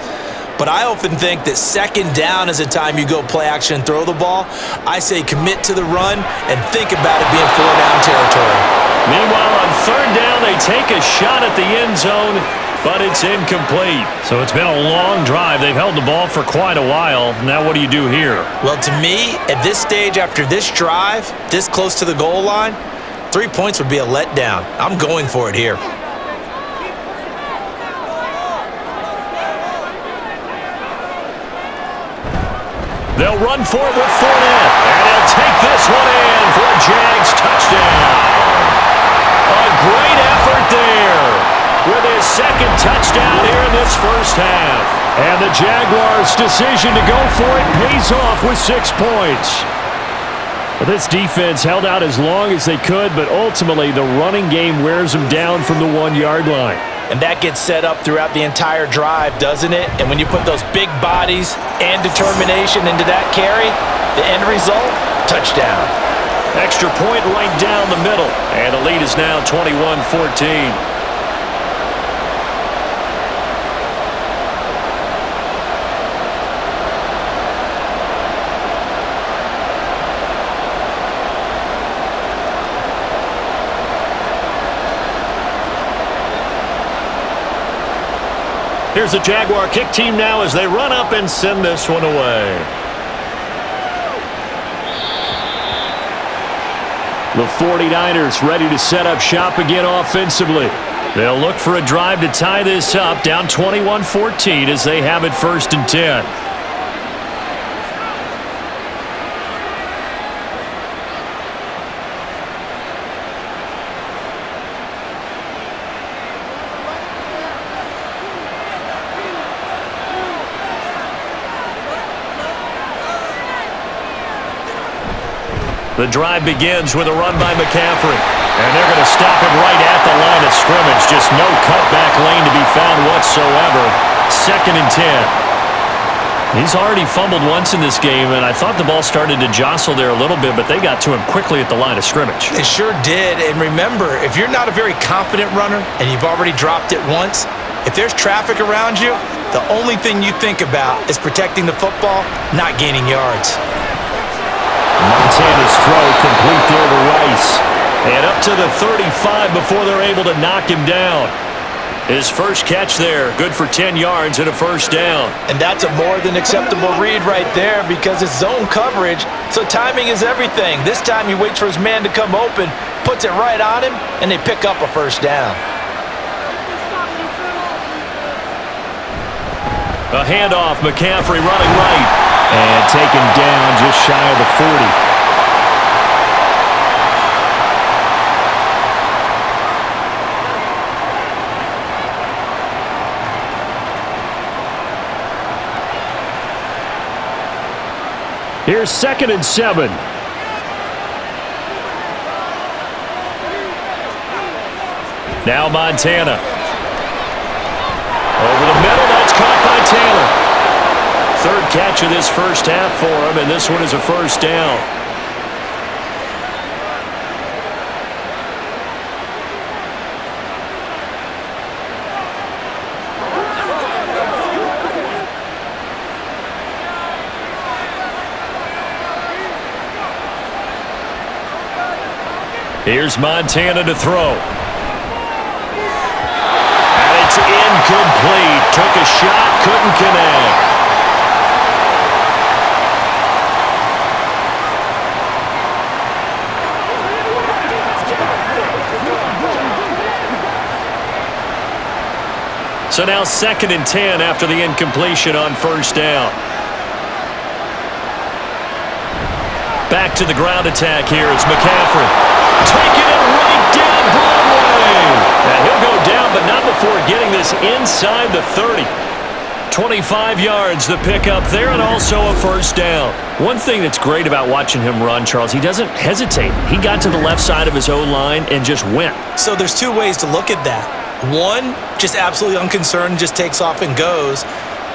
F: But I often think that 2nd down is a time you go play action and throw the ball. I say commit to the run and think about it being 4-down territory.
E: Meanwhile, on 3rd down, they take a shot at the end zone, but it's incomplete.
B: So it's been a long drive. They've held the ball for quite a while. Now what do you do here?
F: Well, to me, at this stage after this drive, this close to the goal line, 3 points would be a letdown. I'm going for it here.
E: They'll run for it with Fournette, and he'll take this one in for a Jags touchdown. A great effort there with his 2nd touchdown here in this first half.
B: And the Jaguars' decision to go for it pays off with 6 points. Well, this defense held out as long as they could, but ultimately the running game wears them down from the 1-yard line.
F: And that gets set up throughout the entire drive, doesn't it? And when you put those big bodies and determination into that carry, the end result, touchdown.
E: Extra point right down the middle. And the lead is now 21-14. Here's the Jaguar kick team now as they run up and send this one away. The 49ers ready to set up shop again offensively. They'll look for a drive to tie this up, down 21-14 as they have it 1st and 10. The drive begins with a run by McCaffrey. And they're going to stop it right at the line of scrimmage. Just no cutback lane to be found whatsoever. 2nd and 10. He's already fumbled once in this game, and I thought the ball started to jostle there a little bit, but they got to him quickly at the line of scrimmage.
F: They sure did. And remember, if you're not a very confident runner and you've already dropped it once, if there's traffic around you, the only thing you think about is protecting the football, not gaining yards.
E: Montana's throw complete there to Rice. And up to the 35 before they're able to knock him down. His first catch there, good for 10 yards and a 1st down.
F: And that's a more than acceptable read right there because it's zone coverage, so timing is everything. This time he waits for his man to come open, puts it right on him, and they pick up a 1st down.
E: A handoff, McCaffrey running right. And taken down just shy of the 40. Here's 2nd and 7. Now Montana. Over the middle, that's caught by Taylor. 3rd catch of this first half for him, and this one is a 1st down. Here's Montana to throw. And it's incomplete. Took a shot, couldn't connect. So now 2nd and 10 after the incompletion on 1st down. Back to the ground attack here. It's McCaffrey. Taking it right down Broadway. And he'll go down, but not before getting this inside the 30. 25 yards the pickup there, and also a 1st down. One thing that's great about watching him run, Charles, he doesn't hesitate. He got to the left side of his O-line and just went.
F: So there's 2 ways to look at that. One, just absolutely unconcerned, just takes off and goes.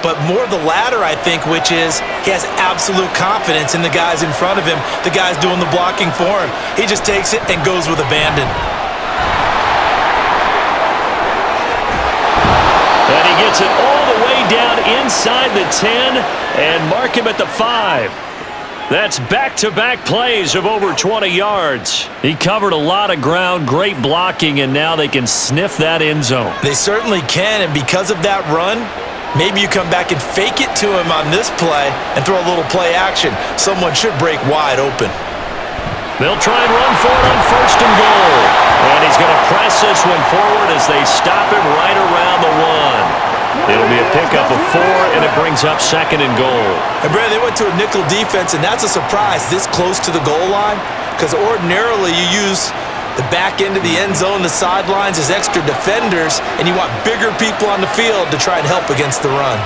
F: But more the latter, I think, which is he has absolute confidence in the guys in front of him, the guys doing the blocking for him. He just takes it and goes with abandon.
E: And he gets it all the way down inside the 10 and mark him at the 5. That's back-to-back plays of over 20 yards. He covered a lot of ground, great blocking, and now they can sniff that end zone.
F: They certainly can, and because of that run, maybe you come back and fake it to him on this play and throw a little play action. Someone should break wide open.
E: They'll try and run for it on 1st and goal. And he's going to press this one forward as they stop him right around the 1. It'll be a pickup of 4, and it brings up 2nd and goal.
F: And Brad, they went to a nickel defense, and that's a surprise this close to the goal line, because ordinarily you use the back end of the end zone, the sidelines as extra defenders, and you want bigger people on the field to try and help against the run.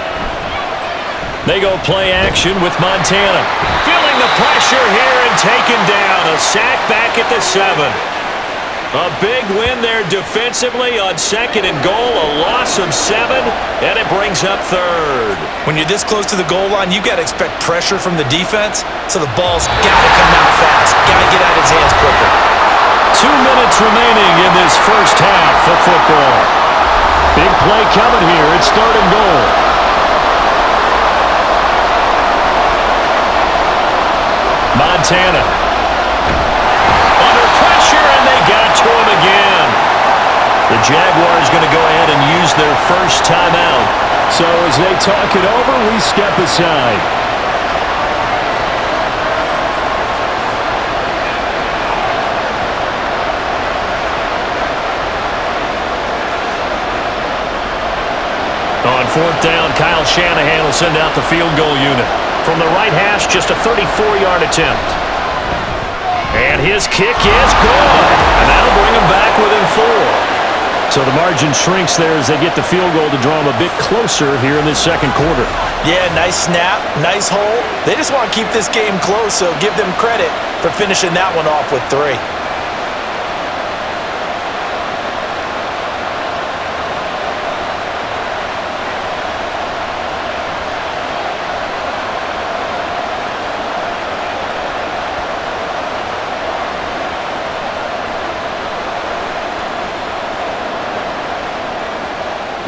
E: They go play action with Montana. Feeling the pressure here and taken down. A sack back at the 7. A big win there defensively on 2nd and goal. A loss of 7, and it brings up 3rd.
F: When you're this close to the goal line, you've got to expect pressure from the defense, so the ball's got to come out fast. Got to get out of his hands quicker.
E: 2 minutes remaining in this first half of football. Big play coming here. It's 3rd and goal. Montana. Under pressure, and they got to him again. The Jaguars going to go ahead and use their first timeout. So as they talk it over, we step aside. fourth down, Kyle Shanahan will send out the field goal unit. From the right hash, just a 34-yard attempt. And his kick is good. And that'll bring him back within 4. So the margin shrinks there as they get the field goal to draw them a bit closer here in this second quarter.
F: Yeah, nice snap, nice hold. They just want to keep this game close, so give them credit for finishing that one off with 3.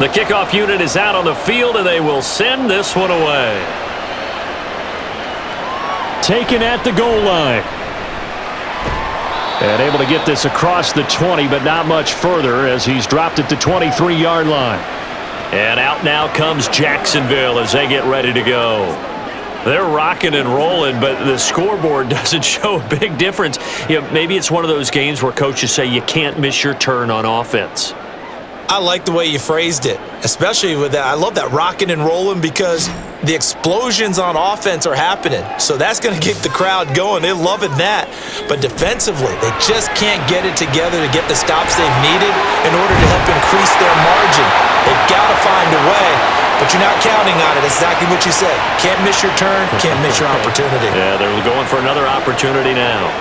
E: The kickoff unit is out on the field, and they will send this one away. Taken at the goal line. And able to get this across the 20, but not much further as he's dropped at the 23-yard line. And out now comes Jacksonville as they get ready to go. They're rocking and rolling, but the scoreboard doesn't show a big difference. You know, maybe it's one of those games where coaches say you can't miss your turn on offense.
F: I like the way you phrased it, especially with that. I love that rocking and rolling because the explosions on offense are happening. So that's going to keep the crowd going. They're loving that. But defensively, they just can't get it together to get the stops they've needed in order to help increase their margin. They've got to find a way, but you're not counting on it. That's exactly what you said. Can't miss your turn, can't miss your opportunity.
E: Yeah, they're going for another opportunity now.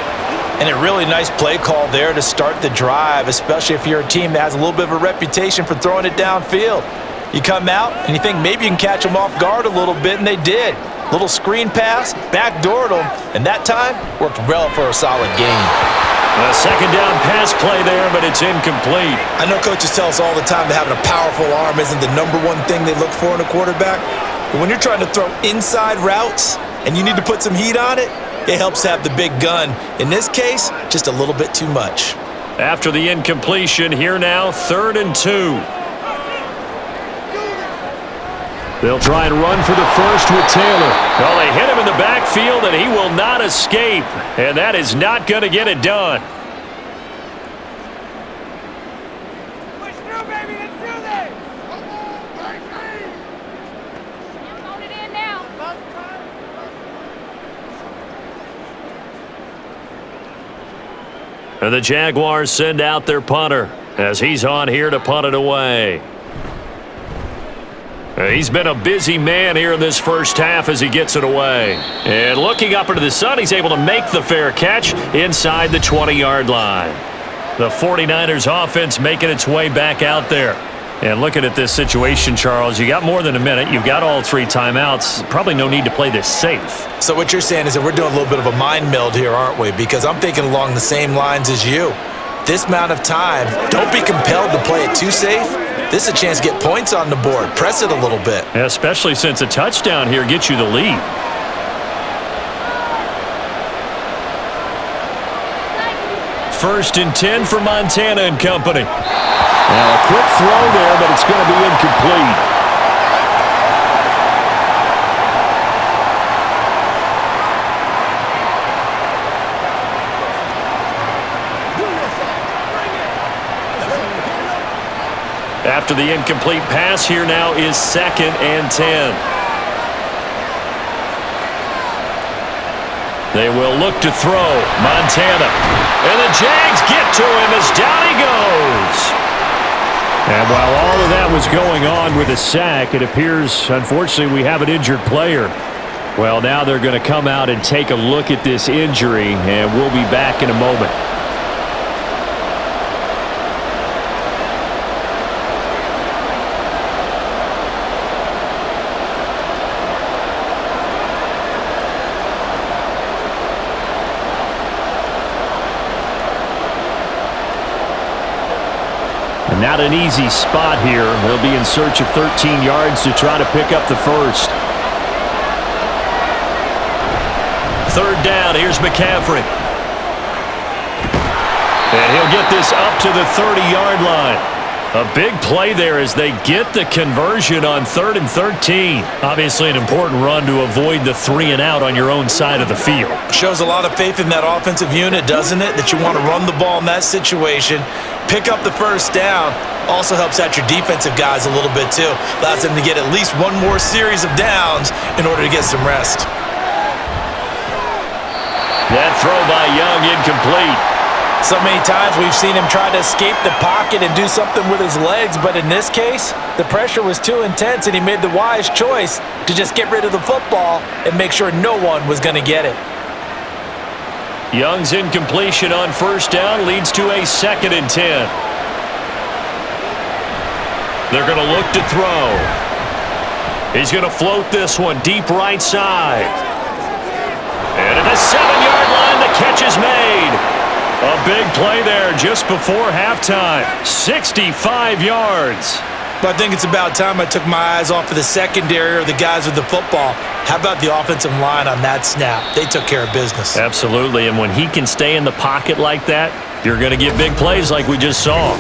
F: And a really nice play call there to start the drive, especially if you're a team that has a little bit of a reputation for throwing it downfield. You come out and you think maybe you can catch them off guard a little bit, and they did. Little screen pass, backdoored them, and that time worked well for a solid gain.
E: A second down pass play there, but it's incomplete.
F: I know coaches tell us all the time that having a powerful arm isn't the number one thing they look for in a quarterback. But when you're trying to throw inside routes and you need to put some heat on it, it helps have the big gun. In this case, just a little bit too much.
E: After the incompletion, here now, 3rd and 2. They'll try and run for the first with Taylor. Well, they hit him in the backfield, and he will not escape. And that is not going to get it done.
D: Push through, baby. Let's do this.
G: Load it in now.
E: And the Jaguars send out their punter as he's on here to punt it away. He's been a busy man here in this first half as he gets it away. And looking up into the sun, he's able to make the fair catch inside the 20-yard line. The 49ers offense making its way back out there. And looking at this situation, Charles, you got more than a minute. You've got all 3 timeouts. Probably no need to play this safe.
F: So what you're saying is that we're doing a little bit of a mind meld here, aren't we? Because I'm thinking along the same lines as you. This amount of time, don't be compelled to play it too safe. This is a chance to get points on the board. Press it a little bit.
E: Especially since a touchdown here gets you the lead. First and 10 for Montana and company. Now a quick throw there, but it's going to be incomplete. After the incomplete pass, here now is 2nd and 10. They will look to throw. Montana. And the Jags get to him as down he goes. And while all of that was going on with a sack, it appears, unfortunately, we have an injured player. Well, now they're going to come out and take a look at this injury, and we'll be back in a moment. Not an easy spot here. They'll be in search of 13 yards to try to pick up the first. 3rd down. Here's McCaffrey. And he'll get this up to the 30-yard line. A big play there as they get the conversion on 3rd and 13. Obviously an important run to avoid the 3 and out on your own side of the field.
F: Shows a lot of faith in that offensive unit, doesn't it? That you want to run the ball in that situation, pick up the first down, Also helps out your defensive guys a little bit too. Allows them to get at least one more series of downs in order to get some rest.
E: That throw by Young incomplete.
F: So many times we've seen him try to escape the pocket and do something with his legs, but in this case, the pressure was too intense and he made the wise choice to just get rid of the football and make sure no one was going to get it.
E: Young's incompletion on first down leads to a 2nd and 10. They're going to look to throw. He's going to float this one deep right side. And at the 7-yard line, the catch is made. A big play there just before halftime. 65 yards.
F: But I think it's about time I took my eyes off of the secondary or the guys with the football. How about the offensive line on that snap? They took care of business.
E: Absolutely, and when he can stay in the pocket like that, you're going to get big plays like we just saw.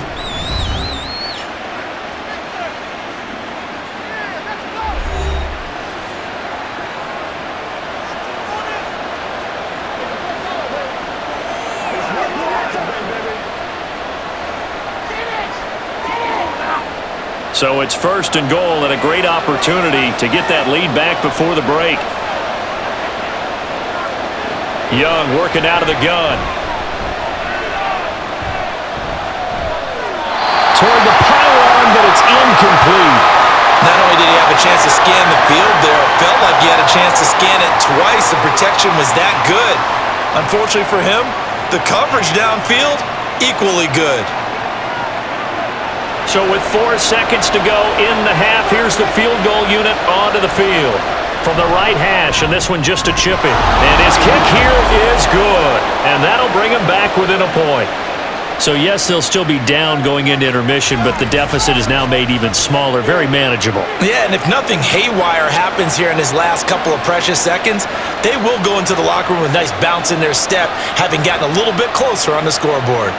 E: So it's 1st and goal and a great opportunity to get that lead back before the break. Young working out of the gun. Toward the pylon, but it's incomplete.
F: Not only did he have a chance to scan the field there, it felt like he had a chance to scan it twice. The protection was that good. Unfortunately for him, the coverage downfield, equally good.
E: So with 4 seconds to go in the half, here's the field goal unit onto the field. From the right hash, and this one just a chip in. And his kick here is good. And that'll bring him back within a point. So yes, they'll still be down going into intermission, but the deficit is now made even smaller, very manageable.
F: Yeah, and if nothing haywire happens here in his last couple of precious seconds, they will go into the locker room with a nice bounce in their step, having gotten a little bit closer on the scoreboard.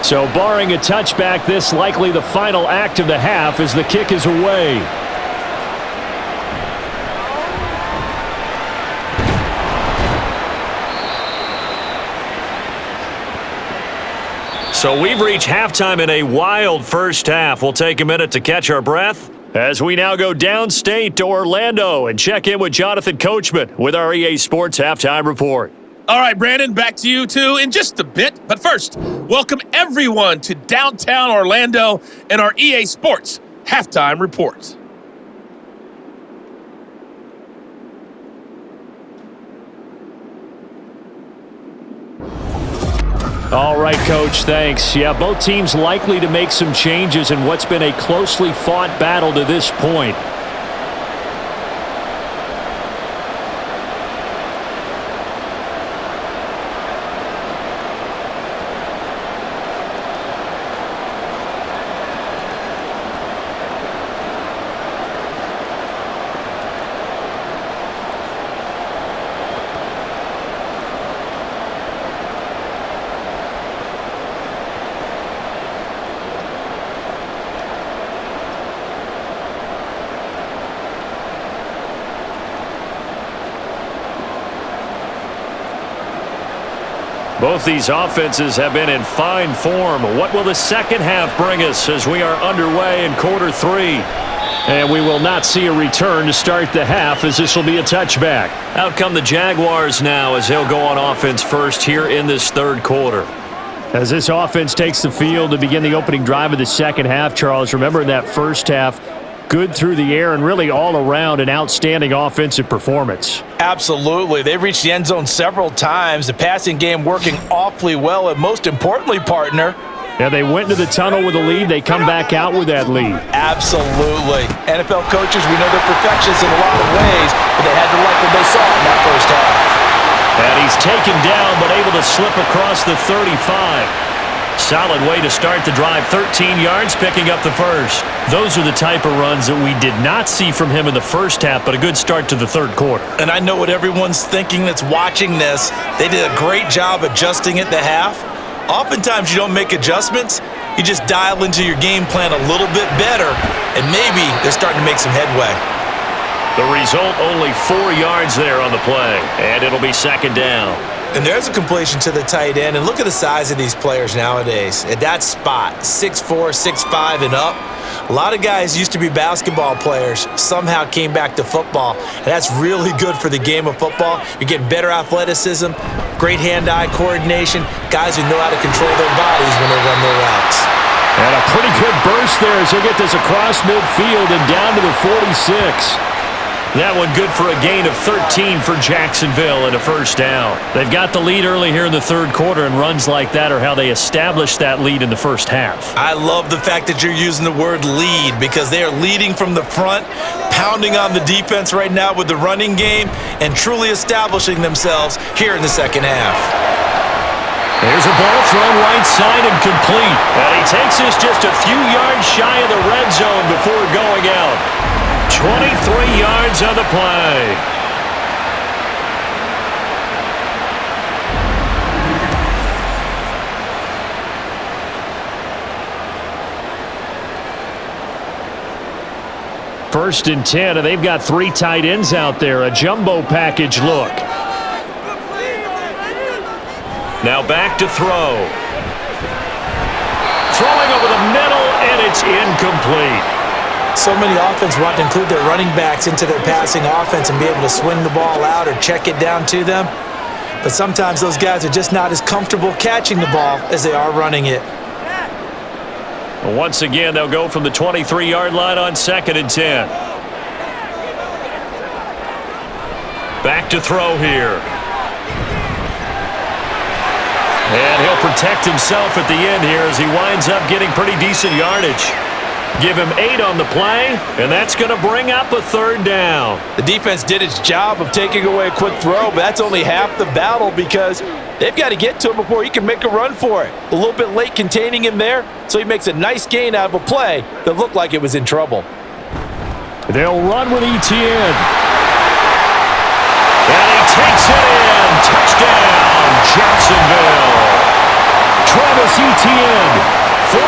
E: So barring a touchback, this likely the final act of the half as the kick is away. So we've reached halftime in a wild first half. We'll take a minute to catch our breath as we now go downstate to Orlando and check in with Jonathan Coachman with our EA Sports Halftime Report.
H: All right, Brandon, back to you two in just a bit. But first, welcome everyone to downtown Orlando and our EA Sports Halftime Report.
E: All right, Coach, thanks. Yeah, both teams likely to make some changes in what's been a closely fought battle to this point. Both these offenses have been in fine form. What will the second half bring us as we are underway in quarter 3? And we will not see a return to start the half as this will be a touchback. Out come the Jaguars now as they'll go on offense first here in this third quarter. As this offense takes the field to begin the opening drive of the second half, Charles, remember in that first half, good through the air and really all around an outstanding offensive performance.
F: Absolutely. They've reached the end zone several times. The passing game working awfully well, and most importantly, partner,
E: yeah, they went into the tunnel with a lead. They come back out with that lead.
F: Absolutely. NFL coaches, we know they're perfectionists in a lot of ways, but they had to like what they saw in that first half.
E: And he's taken down, but able to slip across the 35. Solid way to start the drive. 13 yards, picking up the first. Those are the type of runs that we did not see from him in the first half, but a good start to the third quarter.
F: And I know what everyone's thinking that's watching this. They did a great job adjusting at the half. Oftentimes you don't make adjustments You just dial into your game plan a little bit better, and maybe they're starting to make some headway.
B: The result, only 4 yards there on the play, and it'll be second down.
F: And there's a completion to the tight end, and look at the size of these players nowadays. At that spot, 6'4", 6'5", and up. A lot of guys used to be basketball players, somehow came back to football, and that's really good for the game of football. You're getting better athleticism, great hand-eye coordination, guys who know how to control their bodies when they run their routes.
E: And a pretty good burst there as they get this across midfield and down to the 46.
B: That one good for a gain of 13 for Jacksonville and a first down.
E: They've got the lead early here in the third quarter, and runs like that are how they establish that lead in the first half.
F: I love the fact that you're using the word lead because they are leading from the front, pounding on the defense right now with the running game, and truly establishing themselves here in the second half.
B: There's a ball thrown right side and complete. And he takes this just a few yards shy of the red zone before going out. 23 yards on the play.
E: First and 10, and they've got 3 tight ends out there. A jumbo package look.
B: Now back to throw. Throwing over the middle, and it's incomplete.
F: So many offenses want to include their running backs into their passing offense and be able to swing the ball out or check it down to them. But sometimes those guys are just not as comfortable catching the ball as they are running it.
B: Once again, they'll go from the 23-yard line on second and 10. Back to throw here. And he'll protect himself at the end here as he winds up getting pretty decent yardage. Give him 8 on the play, and that's going to bring up a third down.
C: The defense did its job of taking away a quick throw, but that's only half the battle because they've got to get to him before he can make a run for it. A little bit late containing him there, so he makes a nice gain out of a play that looked like it was in trouble.
E: They'll run with Etienne.
B: And he takes it in. Touchdown, Jacksonville.
E: Travis Etienne.
B: 14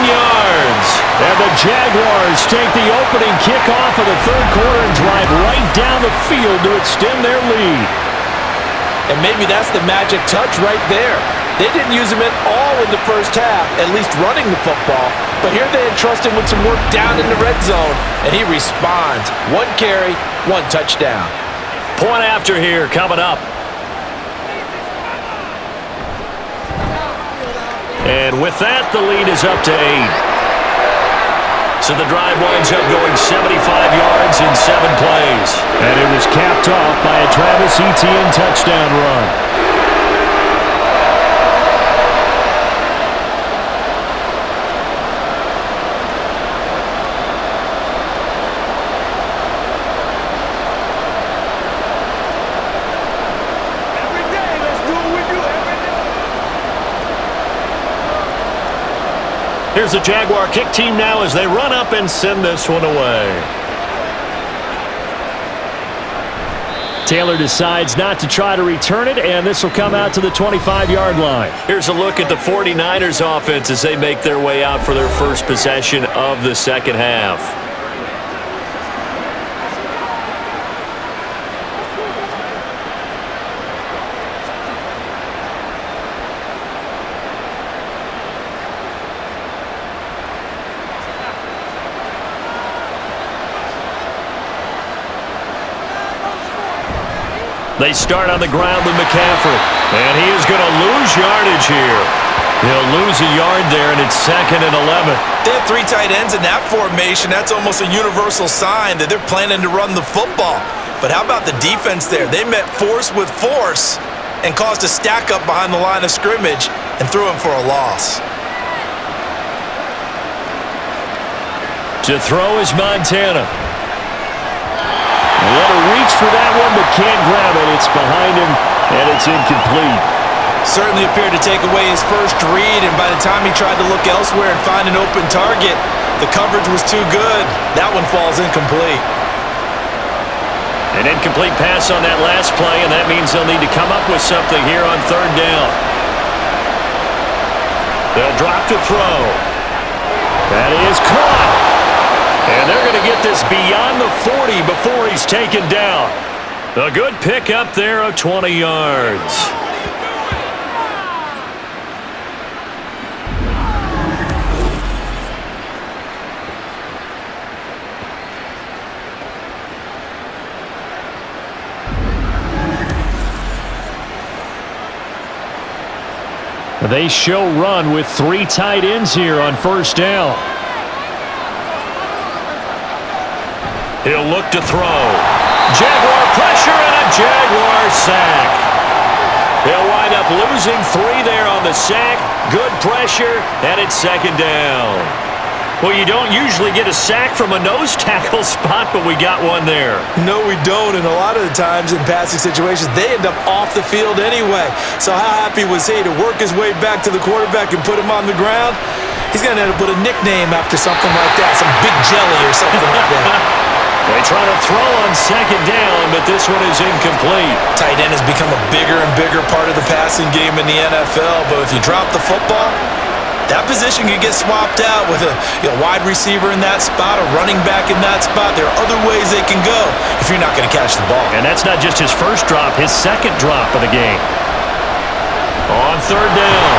B: yards.
E: And the Jaguars take the opening kickoff of the third quarter and drive right down the field to extend their lead.
C: And maybe that's the magic touch right there. They didn't use him at all in the first half, at least running the football. But here they entrust him with some work down in the red zone, and he responds. 1 carry, 1 touchdown.
B: Point after here coming up.
E: And with that, the lead is up to 8.
B: So the drive winds up going 75 yards in 7 plays.
E: And it was capped off by a Travis Etienne touchdown run.
B: Here's the Jaguar kick team now as they run up and send this one away.
E: Taylor decides not to try to return it, and this will come out to the 25-yard line.
B: Here's a look at the 49ers offense as they make their way out for their first possession of the second half. They start on the ground with McCaffrey, and he is going to lose yardage here. He'll lose a yard there, and it's 2nd and 11.
F: They have 3 tight ends in that formation. That's almost a universal sign that they're planning to run the football. But how about the defense there? They met force with force and caused a stack up behind the line of scrimmage and threw him for a loss.
B: To throw is Montana.
E: What a reach for that one, but can't grab it. It's behind him, and it's incomplete.
F: Certainly appeared to take away his first read, and by the time he tried to look elsewhere and find an open target, the coverage was too good. That one falls incomplete.
B: An incomplete pass on that last play, and that means they'll need to come up with something here on 3rd down.
E: They'll drop to throw. That is caught. And they're going to get this beyond the 40 before he's taken down. A good pickup there of 20 yards. They show run with 3 tight ends here on first down. He'll look to throw. Jaguar pressure and a Jaguar sack. They'll wind up losing 3 there on the sack. Good pressure, and it's second down. Well, you don't usually get a sack from a nose tackle spot, but we got one there.
F: No, we don't, and a lot of the times in passing situations, they end up off the field anyway. So how happy was he to work his way back to the quarterback and put him on the ground? He's going to end up with a nickname after something like that, some Big Jelly or something like that.
E: They try to throw on second down, but this one is incomplete.
F: Tight end has become a bigger and bigger part of the passing game in the NFL, but if you drop the football, that position could get swapped out with a wide receiver in that spot, a running back in that spot. There are other ways they can go if you're not going to catch the ball.
E: And that's not just his first drop, his second drop of the game. On third down,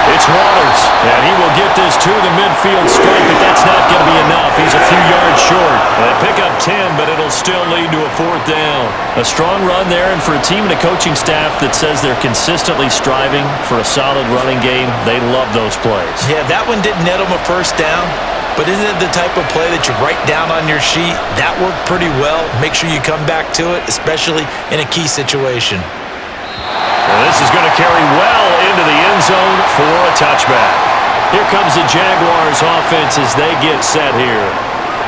E: it's Waters, and he will get this to the midfield stripe, but that's not going to be enough. He's a few yards short. They pick up 10, but it'll still lead to a fourth down. A strong run there, and for a team and a coaching staff that says they're consistently striving for a solid running game, they love those plays.
F: Yeah, that one didn't net them a first down, but isn't it the type of play that you write down on your sheet? That worked pretty well. Make sure you come back to it, especially in a key situation.
E: And this is going to carry well into the end zone for a touchback. Here comes the Jaguars offense as they get set here.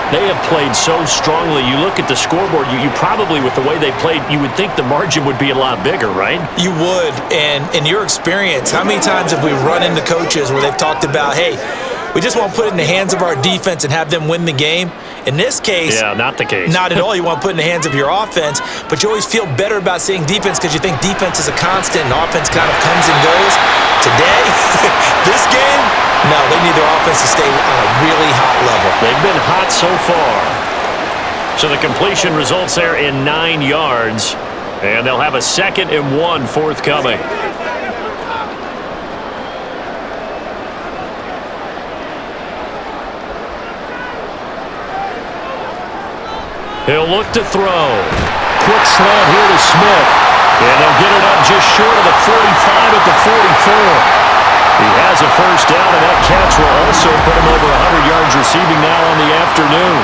E: They have played so strongly. You look at the scoreboard, you probably, with the way they played, you would think the margin would be a lot bigger, right?
F: You would. And in your experience, how many times have we run into coaches where they've talked about, hey, we just want to put it in the hands of our defense and have them win the game? In this case,
E: yeah, not the case.
F: Not at all. You want to put it in the hands of your offense, but you always feel better about saying defense because you think defense is a constant and offense kind of comes and goes. Today, this game, no, they need their offense to stay on a really hot level.
E: They've been hot so far. So the completion results there in 9 yards, and they'll have a 2nd and 1 forthcoming. He'll look to throw. Quick slant here to Smith. And they'll get it up just short of the 45 at the 44. He has a first down, and that catch will also put him over 100 yards receiving now on the afternoon.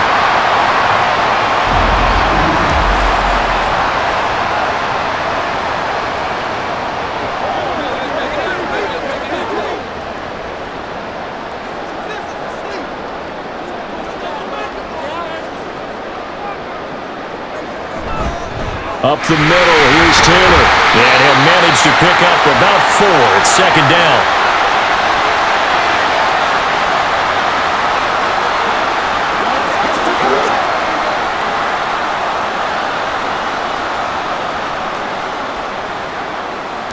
E: Up the middle, here's Taylor. And he'll manage to pick up about 4. It's second down.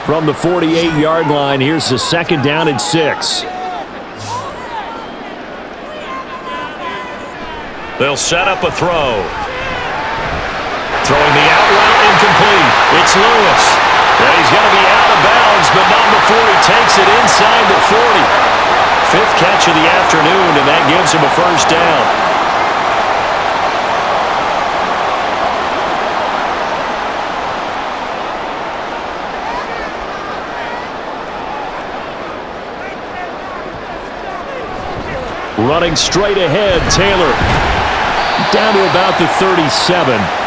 E: From the 48-yard line, here's the 2nd down and 6. They'll set up a throw. Throwing the out route incomplete. It's Lewis. And he's going to be out of bounds, but not before he takes it inside the 40. 5th catch of the afternoon, and that gives him a first down. Running straight ahead, Taylor. Down to about the 37.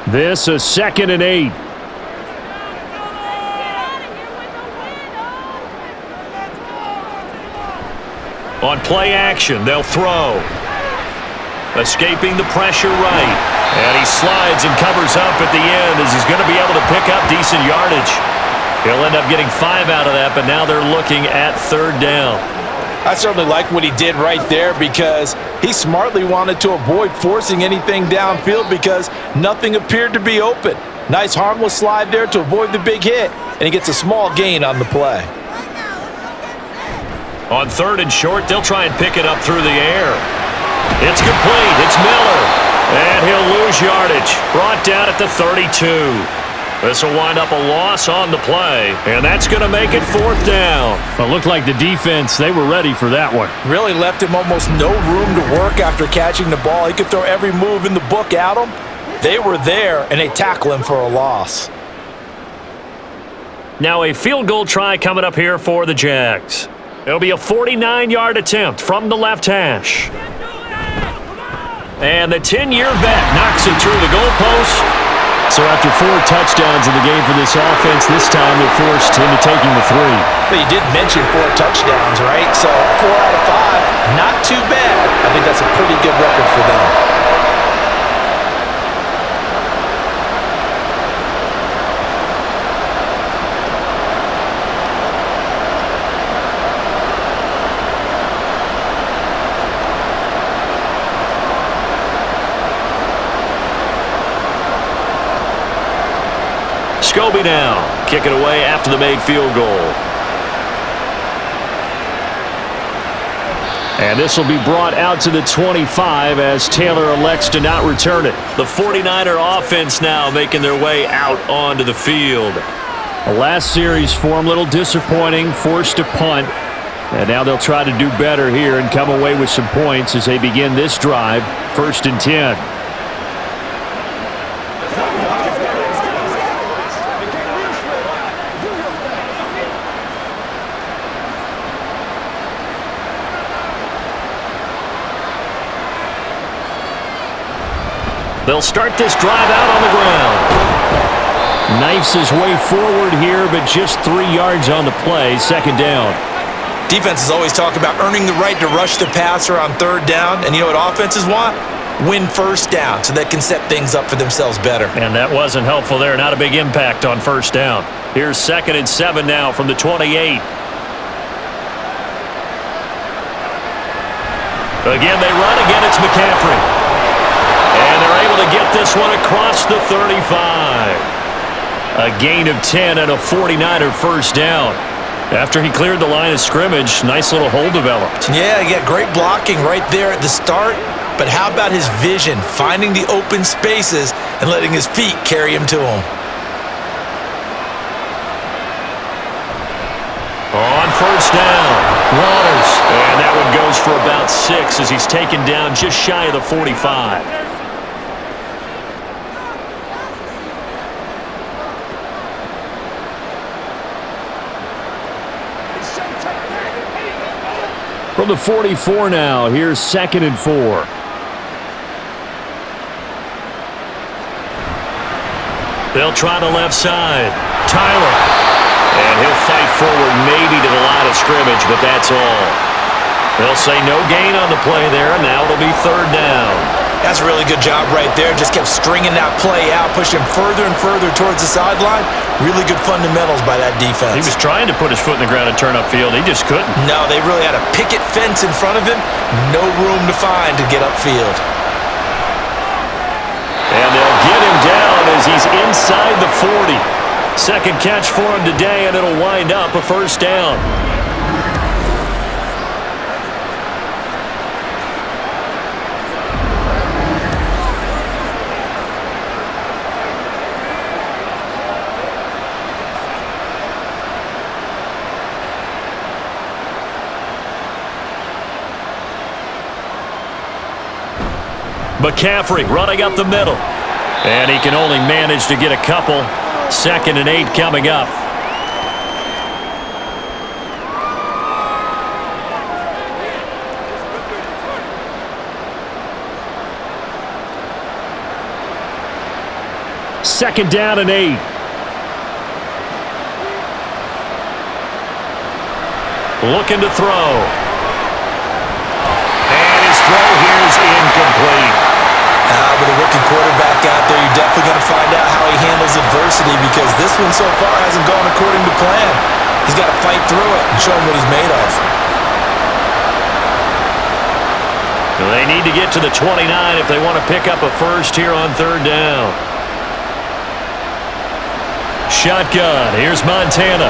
E: This is 2nd and 8. On play action, they'll throw. Escaping the pressure right. And he slides and covers up at the end as he's going to be able to pick up decent yardage. He'll end up getting 5 out of that, but now they're looking at 3rd down.
F: I certainly like what he did right there because he smartly wanted to avoid forcing anything downfield because nothing appeared to be open. Nice harmless slide there to avoid the big hit, and he gets a small gain on the play.
B: On 3rd and short, they'll try and pick it up through the air. It's complete. It's Miller. And he'll lose yardage. Brought down at the 32. This will wind up a loss on the play, and that's going to make it 4th down.
E: Well, it looked like the defense, they were ready for that one.
F: Really left him almost no room to work after catching the ball. He could throw every move in the book at him. They were there, and they tackle him for a loss.
B: Now a field goal try coming up here for the Jags. It'll be a 49-yard attempt from the left hash. And the 10-year vet knocks it through the goalpost.
E: So after 4 touchdowns in the game for this offense, this time they're forced into taking the 3.
F: But you did mention 4 touchdowns, right? So 4 out of 5, not too bad. I think that's a pretty good record for them.
B: Scobie now, kick it away after the made field goal.
E: And this will be brought out to the 25 as Taylor elects to not return it.
B: The 49er offense now making their way out onto the field.
E: The last series for them, a little disappointing, forced to punt. And now they'll try to do better here and come away with some points as they begin this drive, 1st and 10.
B: They'll start this drive out on the ground.
E: Knifes his way forward here, but just 3 yards on the play, 2nd down.
F: Defenses always talk about earning the right to rush the passer on 3rd down, and you know what offenses want? Win 1st down so they can set things up for themselves better.
B: And that wasn't helpful there. Not a big impact on 1st down. Here's 2nd and 7 now from the 28. Again, they run. Again, it's McCaffrey. And they're able to get this one across the 35. A gain of 10 and a 49er 1st down. After he cleared the line of scrimmage, nice little hole developed.
F: Yeah, he got great blocking right there at the start. But how about his vision, finding the open spaces and letting his feet carry him to him?
B: On 1st down, Waters. And that one goes for about 6 as he's taken down just shy of the 45.
E: From the 44 now, here's 2nd and 4.
B: They'll try the left side. Tyler. And he'll fight forward maybe to the line of scrimmage, but that's all. They'll say no gain on the play there, and now it'll be 3rd down.
F: That's a really good job right there. Just kept stringing that play out, pushing further and further towards the sideline. Really good fundamentals by that defense.
B: He was trying to put his foot in the ground and turn upfield. He just couldn't.
F: No, they really had a picket fence in front of him. No room to find to get upfield.
B: And they'll get him down as he's inside the 40. 2nd catch for him today, and it'll wind up a 1st down. McCaffrey running up the middle. And he can only manage to get a couple. 2nd and 8 coming up.
E: Second down and 8.
B: Looking to throw. And his throw here is incomplete.
F: With a rookie quarterback out there, you're definitely going to find out how he handles adversity because this one so far hasn't gone according to plan. He's got to fight through it and show him what he's made of.
E: They need to get to the 29 if they want to pick up a first here on third down. Shotgun. Here's Montana.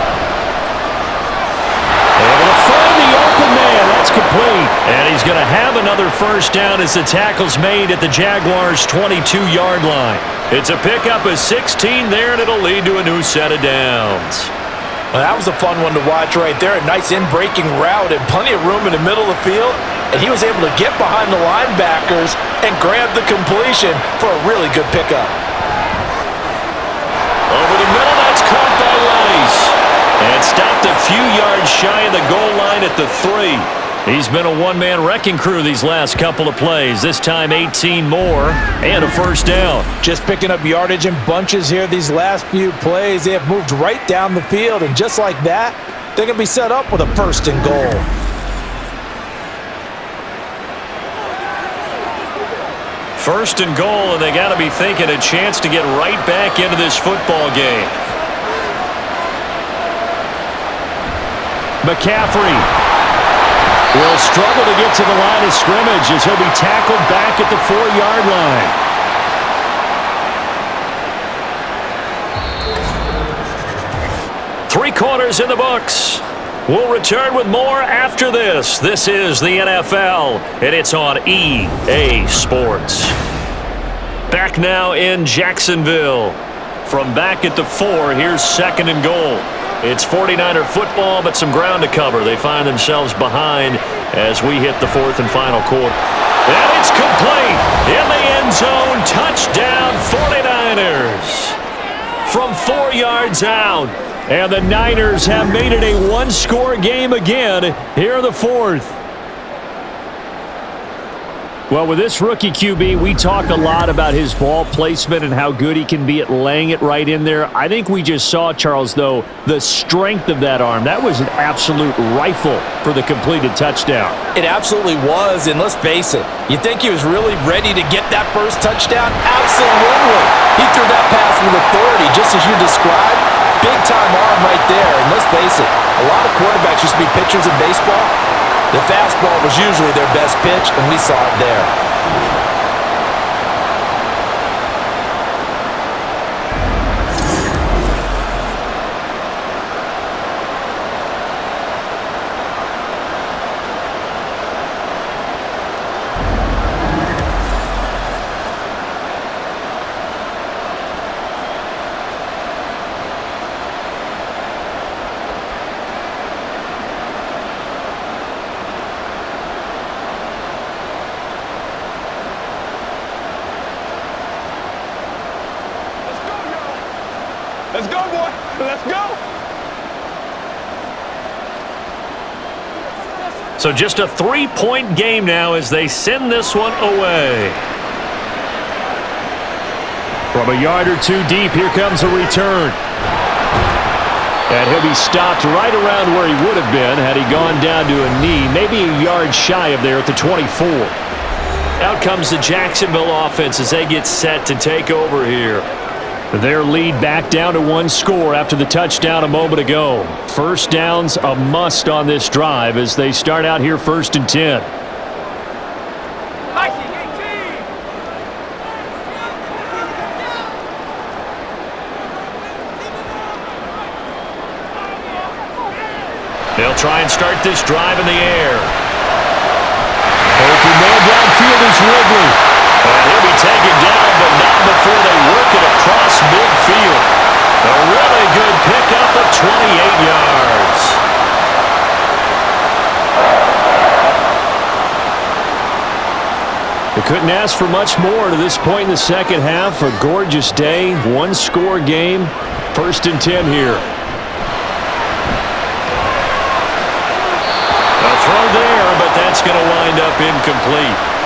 E: Able to find the open man. That's complete. And he's going to have another first down as the tackle's made at the Jaguars' 22-yard line. It's a pickup of 16 there, and it'll lead to a new set of downs.
F: Well, that was a fun one to watch right there. A nice in-breaking route and plenty of room in the middle of the field. And he was able to get behind the linebackers and grab the completion for a really good pickup.
E: Over the middle, that's caught by Rice. And stopped a few yards shy of the goal line at the 3. He's been a one-man wrecking crew these last couple of plays. This time 18 more and a first down.
F: Just picking up yardage in bunches here these last few plays. They have moved right down the field, and just like that, they're going to be set up with a first and goal.
E: First and goal, and they got to be thinking a chance to get right back into this football game. McCaffrey will struggle to get to the line of scrimmage as he'll be tackled back at the 4-yard line. 3 quarters in the books. We'll return with more after this. This is the NFL, and it's on EA Sports. Back now in Jacksonville. From back at the 4, here's second and goal. It's 49er football, but some ground to cover. They find themselves behind as we hit the 4th and final quarter. And it's complete in the end zone. Touchdown, 49ers. From 4 yards out. And the Niners have made it a one-score game again here in the 4th. Well, with this rookie QB, we talk a lot about his ball placement and how good he can be at laying it right in there. I think we just saw, Charles, though, the strength of that arm. That was an absolute rifle for the completed touchdown.
F: It absolutely was, and let's face it, you think he was really ready to get that first touchdown? Absolutely. He threw that pass with authority, just as you described. Big-time arm right there, and let's face it, a lot of quarterbacks used to be pitchers in baseball. The fastball was usually their best pitch, and we saw it there.
D: Let's go, boy. Let's go.
E: So just a 3-point game now as they send this one away. From a yard or 2 deep, here comes a return. And he'll be stopped right around where he would have been had he gone down to a knee, maybe a yard shy of there at the 24. Out comes the Jacksonville offense as they get set to take over here. Their lead back down to 1 score after the touchdown a moment ago. First down's a must on this drive as they start out here 1st and 10. They'll try and start this drive in the air. Open man downfield is Ridley. And he'll be taken down, but not before they work it across midfield. A really good pickup of 28 yards. They couldn't ask for much more to this point in the second half. A gorgeous day, 1-score game. 1st and 10 here. A throw there, but that's going to wind up incomplete.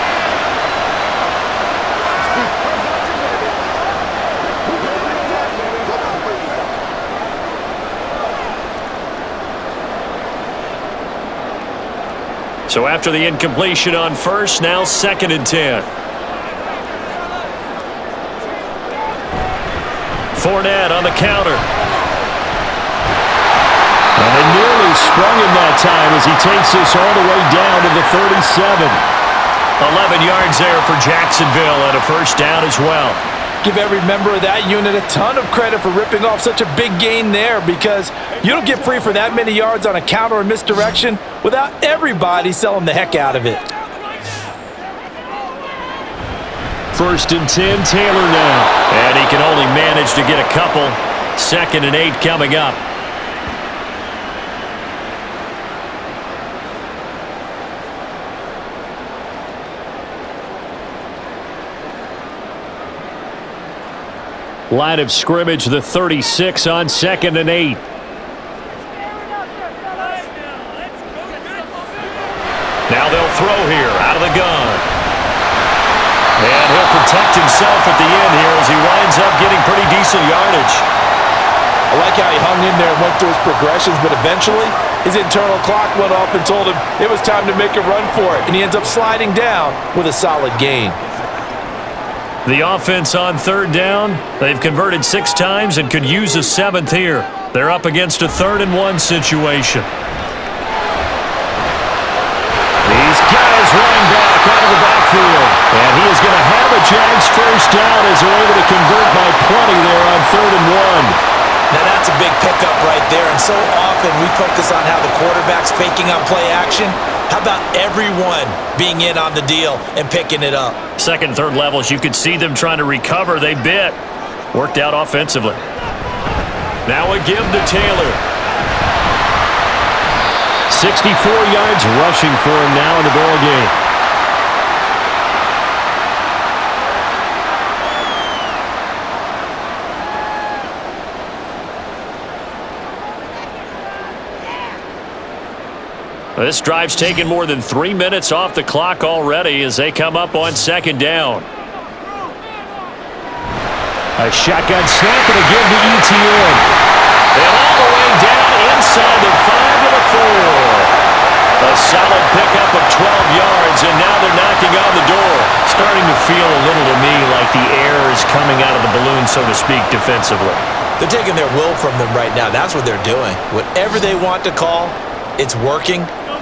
E: So after the incompletion on first, now 2nd and 10. Fournette on the counter. And they nearly sprung him that time as he takes this all the way down to the 37. 11 yards there for Jacksonville and a first down as well.
C: Give every member of that unit a ton of credit for ripping off such a big gain there, because you don't get free for that many yards on a counter or misdirection without everybody selling the heck out of it.
E: First and 10, Taylor now. And he can only manage to get a couple. 2nd and 8 coming up. Line of scrimmage, the 36 on 2nd and 8. Now they'll throw here out of the gun. And he'll protect himself at the end here as he winds up getting pretty decent yardage.
C: I like how he hung in there and went through his progressions, but eventually his internal clock went off and told him it was time to make a run for it, and he ends up sliding down with a solid gain.
E: The offense on 3rd down, they've converted 6 times and could use a 7th here. They're up against a 3rd and 1 situation. He's got his running back out of the backfield. And he is going to have a Jags first down as they're able to convert by plenty there on 3rd and 1.
F: Now that's a big pickup right there, and so often we focus on how the quarterback's faking on play action. How about everyone being in on the deal and picking it up?
E: 2nd, 3rd levels, you could see them trying to recover. They bit. Worked out offensively. Now a give to Taylor. 64 yards rushing for him now in the ball game. This drive's taken more than 3 minutes off the clock already as they come up on 2nd down. A shotgun snap and a give to ETN. And all the way down inside the 5 to the 4. A solid pickup of 12 yards, and now they're knocking on the door. Starting to feel a little to me like the air is coming out of the balloon, so to speak, defensively.
F: They're taking their will from them right now. That's what they're doing. Whatever they want to call, it's working.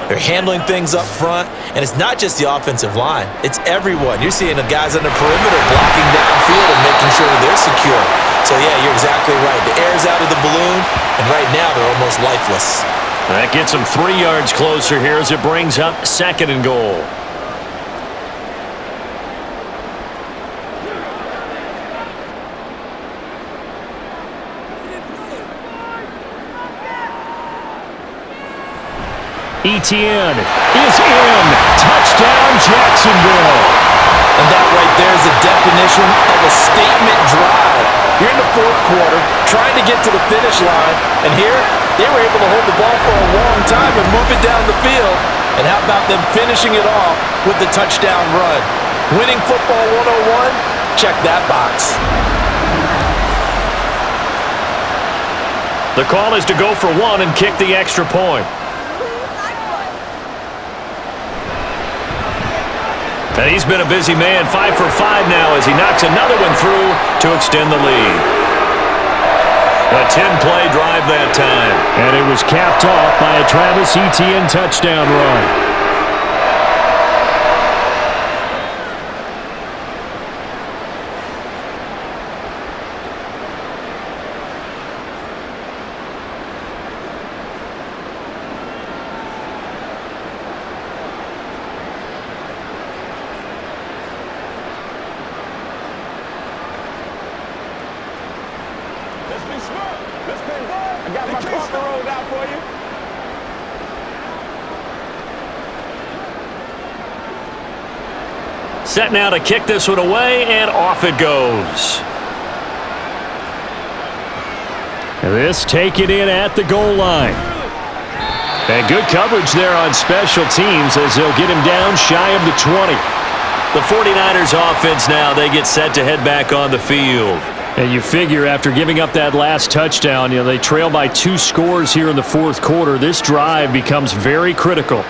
F: They're handling things up front, and it's not just the offensive line. It's everyone. You're seeing the guys on the perimeter blocking downfield and making sure that they're secure. So, yeah, you're exactly right. The air's out of the balloon, and right now they're almost lifeless.
E: That gets them 3 yards closer here as it brings up 2nd and goal. ETN is in. Touchdown, Jacksonville.
C: And that right there is a definition of a statement drive. You're in the 4th quarter, trying to get to the finish line, and here they were able to hold the ball for a long time and move it down the field. And how about them finishing it off with the touchdown run? Winning football 101? Check that box.
E: The call is to go for 1 and kick the extra point. And he's been a busy man, 5 for 5 now as he knocks another one through to extend the lead. A 10-play drive that time.
B: And it was capped off by a Travis Etienne touchdown run.
D: I got my partner rolled out for you.
E: Set now to kick this one away, and off it goes.
B: This taken in at the goal line. And good coverage there on special teams as they'll get him down shy of the 20.
E: The 49ers offense now, they get set to head back on the field.
B: And you figure after giving up that last touchdown, they trail by 2 scores here in the 4th quarter. This drive becomes very critical.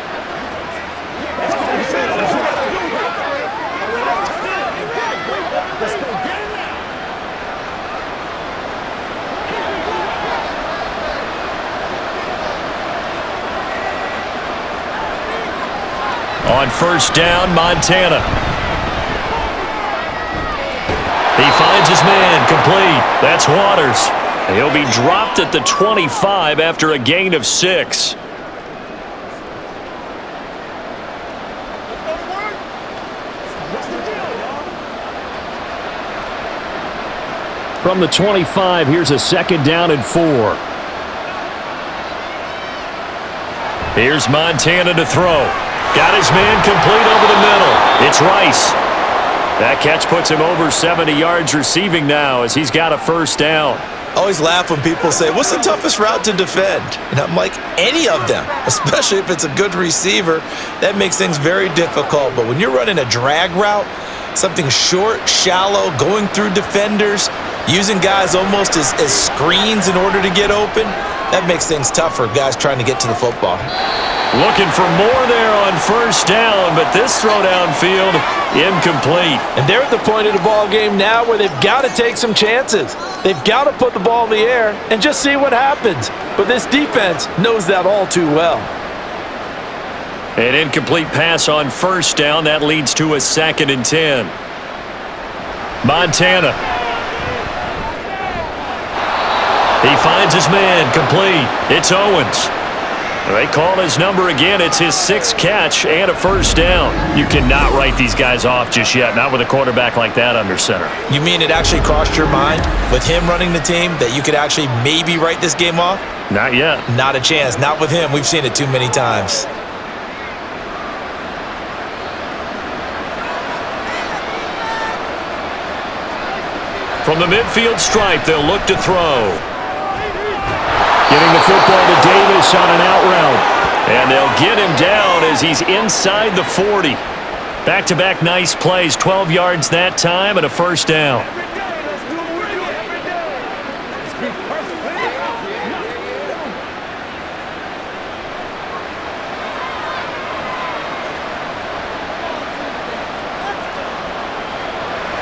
B: On
E: first down, Montana. He finds his man, complete. That's Waters. He'll be dropped at the 25 after a gain of 6. From the 25, here's a second down and 4. Here's Montana to throw. Got his man complete over the middle. It's Rice. That catch puts him over 70 yards receiving now as he's got a first down.
F: I always laugh when people say, what's the toughest route to defend? And I'm like, any of them, especially if it's a good receiver. That makes things very difficult. But when you're running a drag route, something short, shallow, going through defenders, using guys almost as screens in order to get open, that makes things tough for guys trying to get to the football.
E: Looking for more there on first down, but this throw downfield, incomplete.
C: And they're at the point of the ball game now where they've got to take some chances. They've got to put the ball in the air and just see what happens. But this defense knows that all too well.
E: An incomplete pass on first down. That leads to a 2nd and 10. Montana. He finds his man, complete. It's Owens. They call his number again. It's his 6th catch and a first down. You cannot write these guys off just yet, not with a quarterback like that under center.
F: You mean it actually crossed your mind with him running the team that you could actually maybe write this game off?
E: Not yet.
F: Not a chance. Not with him. We've seen it too many times.
E: From the midfield stripe, they'll look to throw. Getting the football to Davis on an out route. And they'll get him down as he's inside the 40. Back-to-back nice plays, 12 yards that time and a first down.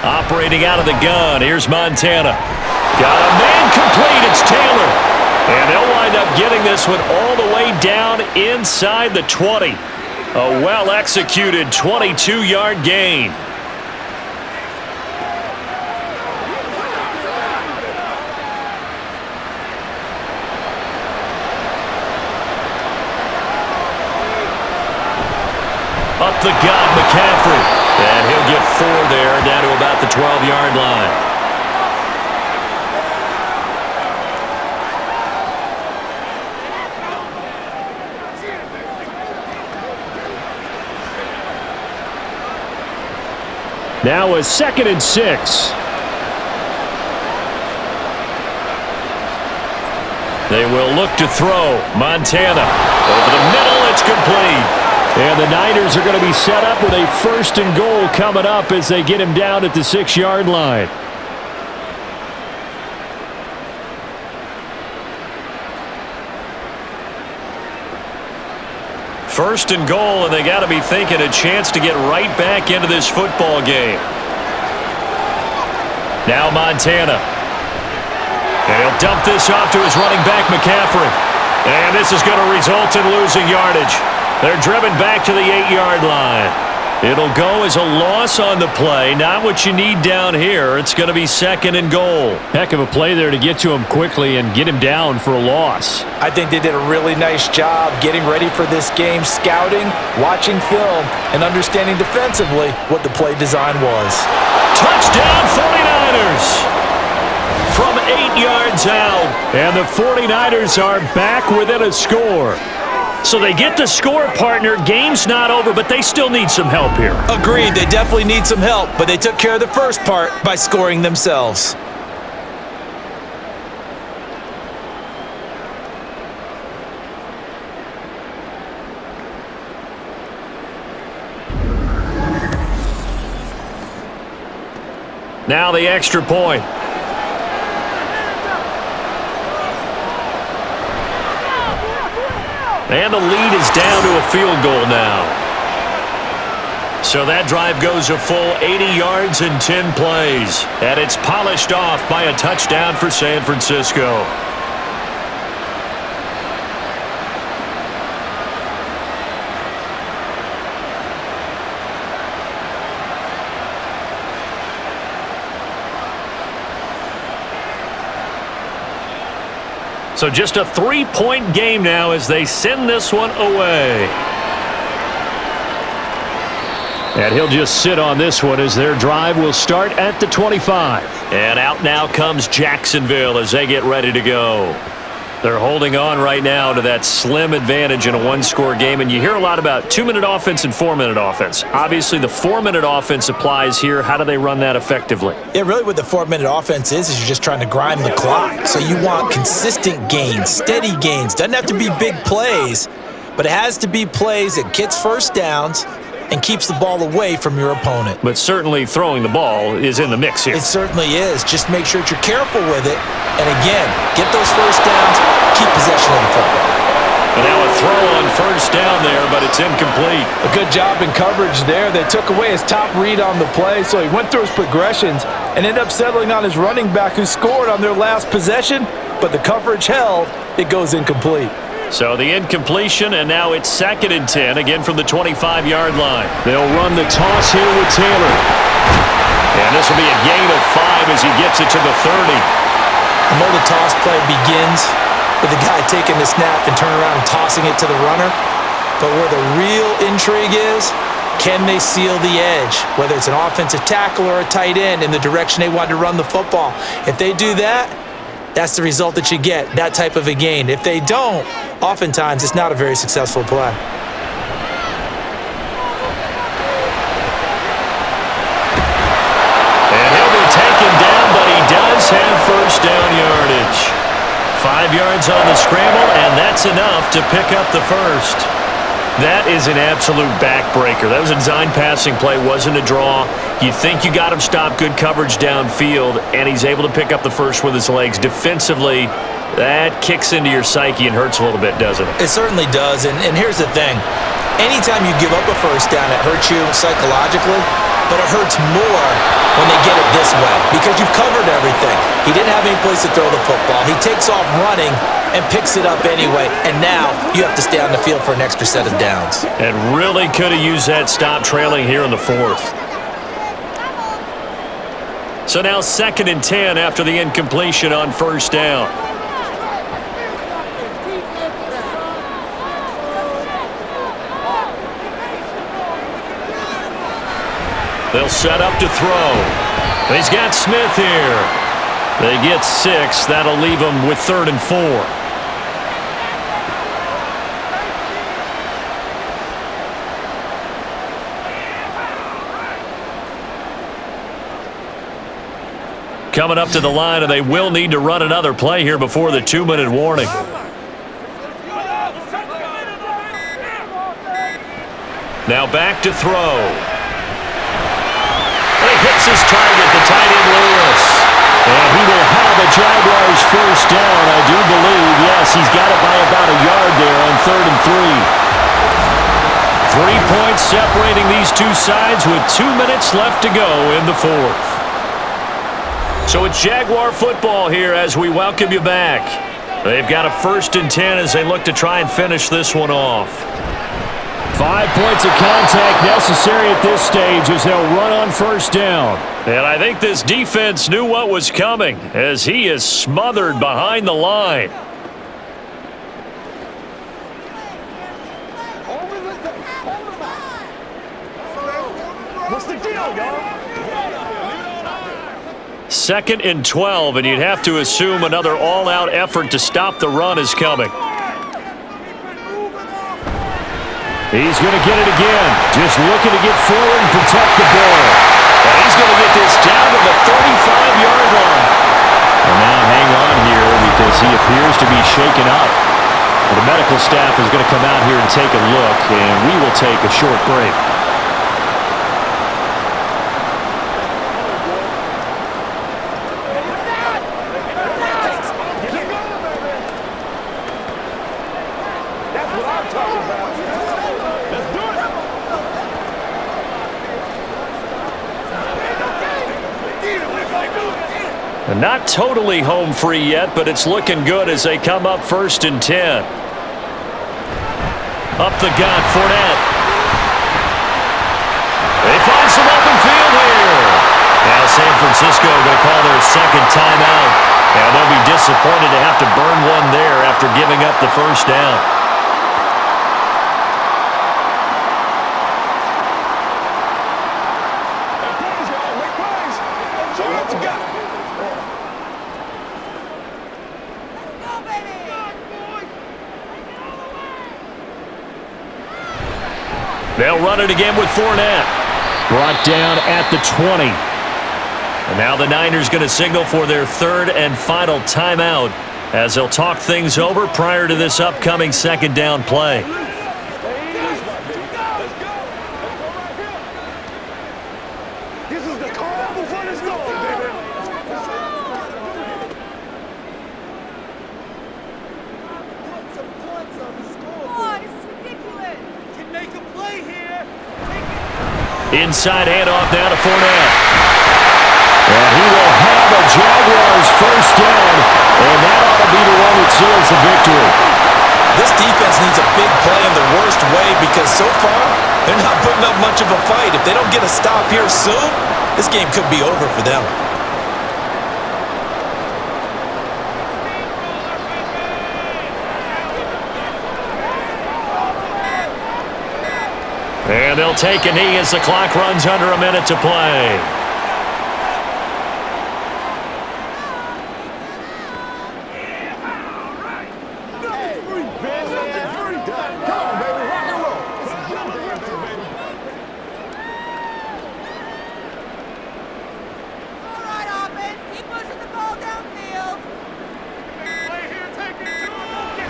E: Operating out of the gun, here's Montana. Got a man complete, it's Taylor. And they'll wind up getting this one all the way down inside the 20. A well-executed 22-yard gain. Up the gut, McCaffrey. And he'll get 4 there, down to about the 12-yard line. Now a 2nd and 6. They will look to throw. Montana over the middle. It's complete. And the Niners are going to be set up with a 1st and goal coming up as they get him down at the 6-yard line. First and goal, and they got to be thinking a chance to get right back into this football game. Now Montana. And he'll dump this off to his running back, McCaffrey. And this is going to result in losing yardage. They're driven back to the 8-yard line. It'll go as a loss on the play. Not what you need down here. It's going to be 2nd and goal. Heck of a play there to get to him quickly and get him down for a loss.
F: I think they did a really nice job getting ready for this game, scouting, watching film, and understanding defensively what the play design was.
E: Touchdown 49ers! From 8 yards out. And the 49ers are back within a score. So they get the score, partner. Game's not over, but they still need some help here.
F: Agreed. They definitely need some help, but they took care of the first part by scoring themselves.
E: Now the extra point. And the lead is down to a field goal now. So that drive goes a full 80 yards in 10 plays. And it's polished off by a touchdown for San Francisco. So just a 3-point game now as they send this one away. And he'll just sit on this one as their drive will start at the 25. And out now comes Jacksonville as they get ready to go. They're holding on right now to that slim advantage in a one-score game. And you hear a lot about 2-minute offense and 4-minute offense. Obviously, the 4-minute offense applies here. How do they run that effectively?
F: Yeah, really what the 4-minute offense is you're just trying to grind the clock. So you want consistent gains, steady gains. Doesn't have to be big plays, but it has to be plays that gets first downs and keeps the ball away from your opponent.
E: But certainly throwing the ball is in the mix here.
F: It certainly is. Just make sure that you're careful with it. And again, get those first downs, keep possession of the football.
E: And now a throw on first down there, but it's incomplete.
C: A good job in coverage there. They took away his top read on the play, so he went through his progressions and ended up settling on his running back who scored on their last possession, but the coverage held. It goes incomplete.
E: So the incompletion, and now it's 2nd and 10, again from the 25-yard line.
B: They'll run the toss here with Taylor.
E: And this will be a gain of 5 as he gets it to the 30.
F: I know the toss play begins with the guy taking the snap and turning around and tossing it to the runner. But where the real intrigue is, can they seal the edge? Whether it's an offensive tackle or a tight end in the direction they want to run the football. If they do that, that's the result that you get, that type of a gain. If they don't, oftentimes it's not a very successful play.
E: And he'll be taken down, but he does have first down yardage. 5 yards on the scramble, and that's enough to pick up the first. That is an absolute backbreaker. That was a design passing play, wasn't a draw. You think you got him stopped, good coverage downfield, and he's able to pick up the first with his legs. Defensively, that kicks into your psyche and hurts a little bit, doesn't it?
F: It certainly does, and here's the thing. Anytime you give up a first down, it hurts you psychologically, but it hurts more when they get it this way because you've covered everything. He didn't have any place to throw the football. He takes off running and picks it up anyway, and now you have to stay on the field for an extra set of downs.
E: And really could have used that stop trailing here in the 4th. So now 2nd and 10 after the incompletion on first down. They'll set up to throw. He's got Smith here. They get 6. That'll leave them with 3rd and 4. Coming up to the line, and they will need to run another play here before the 2-minute warning. Now back to throw. He hits his target, the tight end Lewis. And he will have the Jaguars first down, I do believe. Yes, he's got it by about a yard there on 3rd and 3. 3 points separating these two sides with 2 minutes left to go in the 4th. So it's Jaguar football here as we welcome you back. They've got a 1st and 10 as they look to try and finish this one off.
B: 5 points of contact necessary at this stage as they'll run on first down.
E: And I think this defense knew what was coming as he is smothered behind the line.
D: What's the deal, y'all?
E: 2nd and 12, and you'd have to assume another all-out effort to stop the run is coming.
B: He's going to get it again. Just looking to get forward and protect the ball.
E: And he's going to get this down to the 35-yard line.
B: And now hang on here because he appears to be shaken up. The medical staff is going to come out here and take a look, and we will take a short break.
E: Not totally home free yet, but it's looking good as they come up 1st and 10. Up the gut, Fournette. They find some open field here. Now San Francisco going to call their 2nd timeout. And they'll be disappointed to have to burn one there after giving up the first down. They'll run it again with Fournette. Brought down at the 20. And now the Niners going to signal for their third and final timeout as they'll talk things over prior to this upcoming second down play. Inside handoff now to Fournette. And he will have a Jaguars first down, and that ought to be the one that seals the victory.
F: This defense needs a big play in the worst way because so far, they're not putting up much of a fight. If they don't get a stop here soon, this game could be over for them.
E: And they'll take a knee as the clock runs under a minute to play.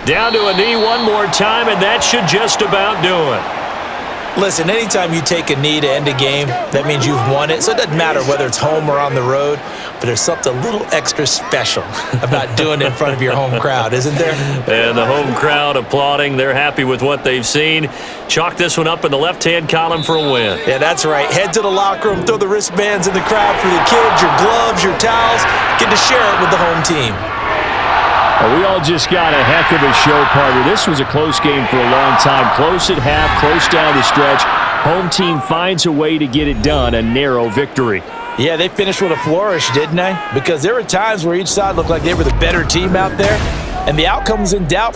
E: Down to a knee one more time, and that should just about do it.
F: Listen, anytime you take a knee to end a game, that means you've won it. So it doesn't matter whether it's home or on the road, but there's something a little extra special about doing it in front of your home crowd, isn't there?
E: And the home crowd applauding. They're happy with what they've seen. Chalk this one up in the left-hand column for a win.
F: Yeah, that's right. Head to the locker room, throw the wristbands in the crowd for the kids, your gloves, your towels. Get to share it with the home team.
E: We all just got a heck of a show, partner. This was a close game for a long time. Close at half, close down the stretch. Home team finds a way to get it done, a narrow victory.
F: Yeah, they finished with a flourish, didn't they? Because there were times where each side looked like they were the better team out there, and the outcome's in doubt.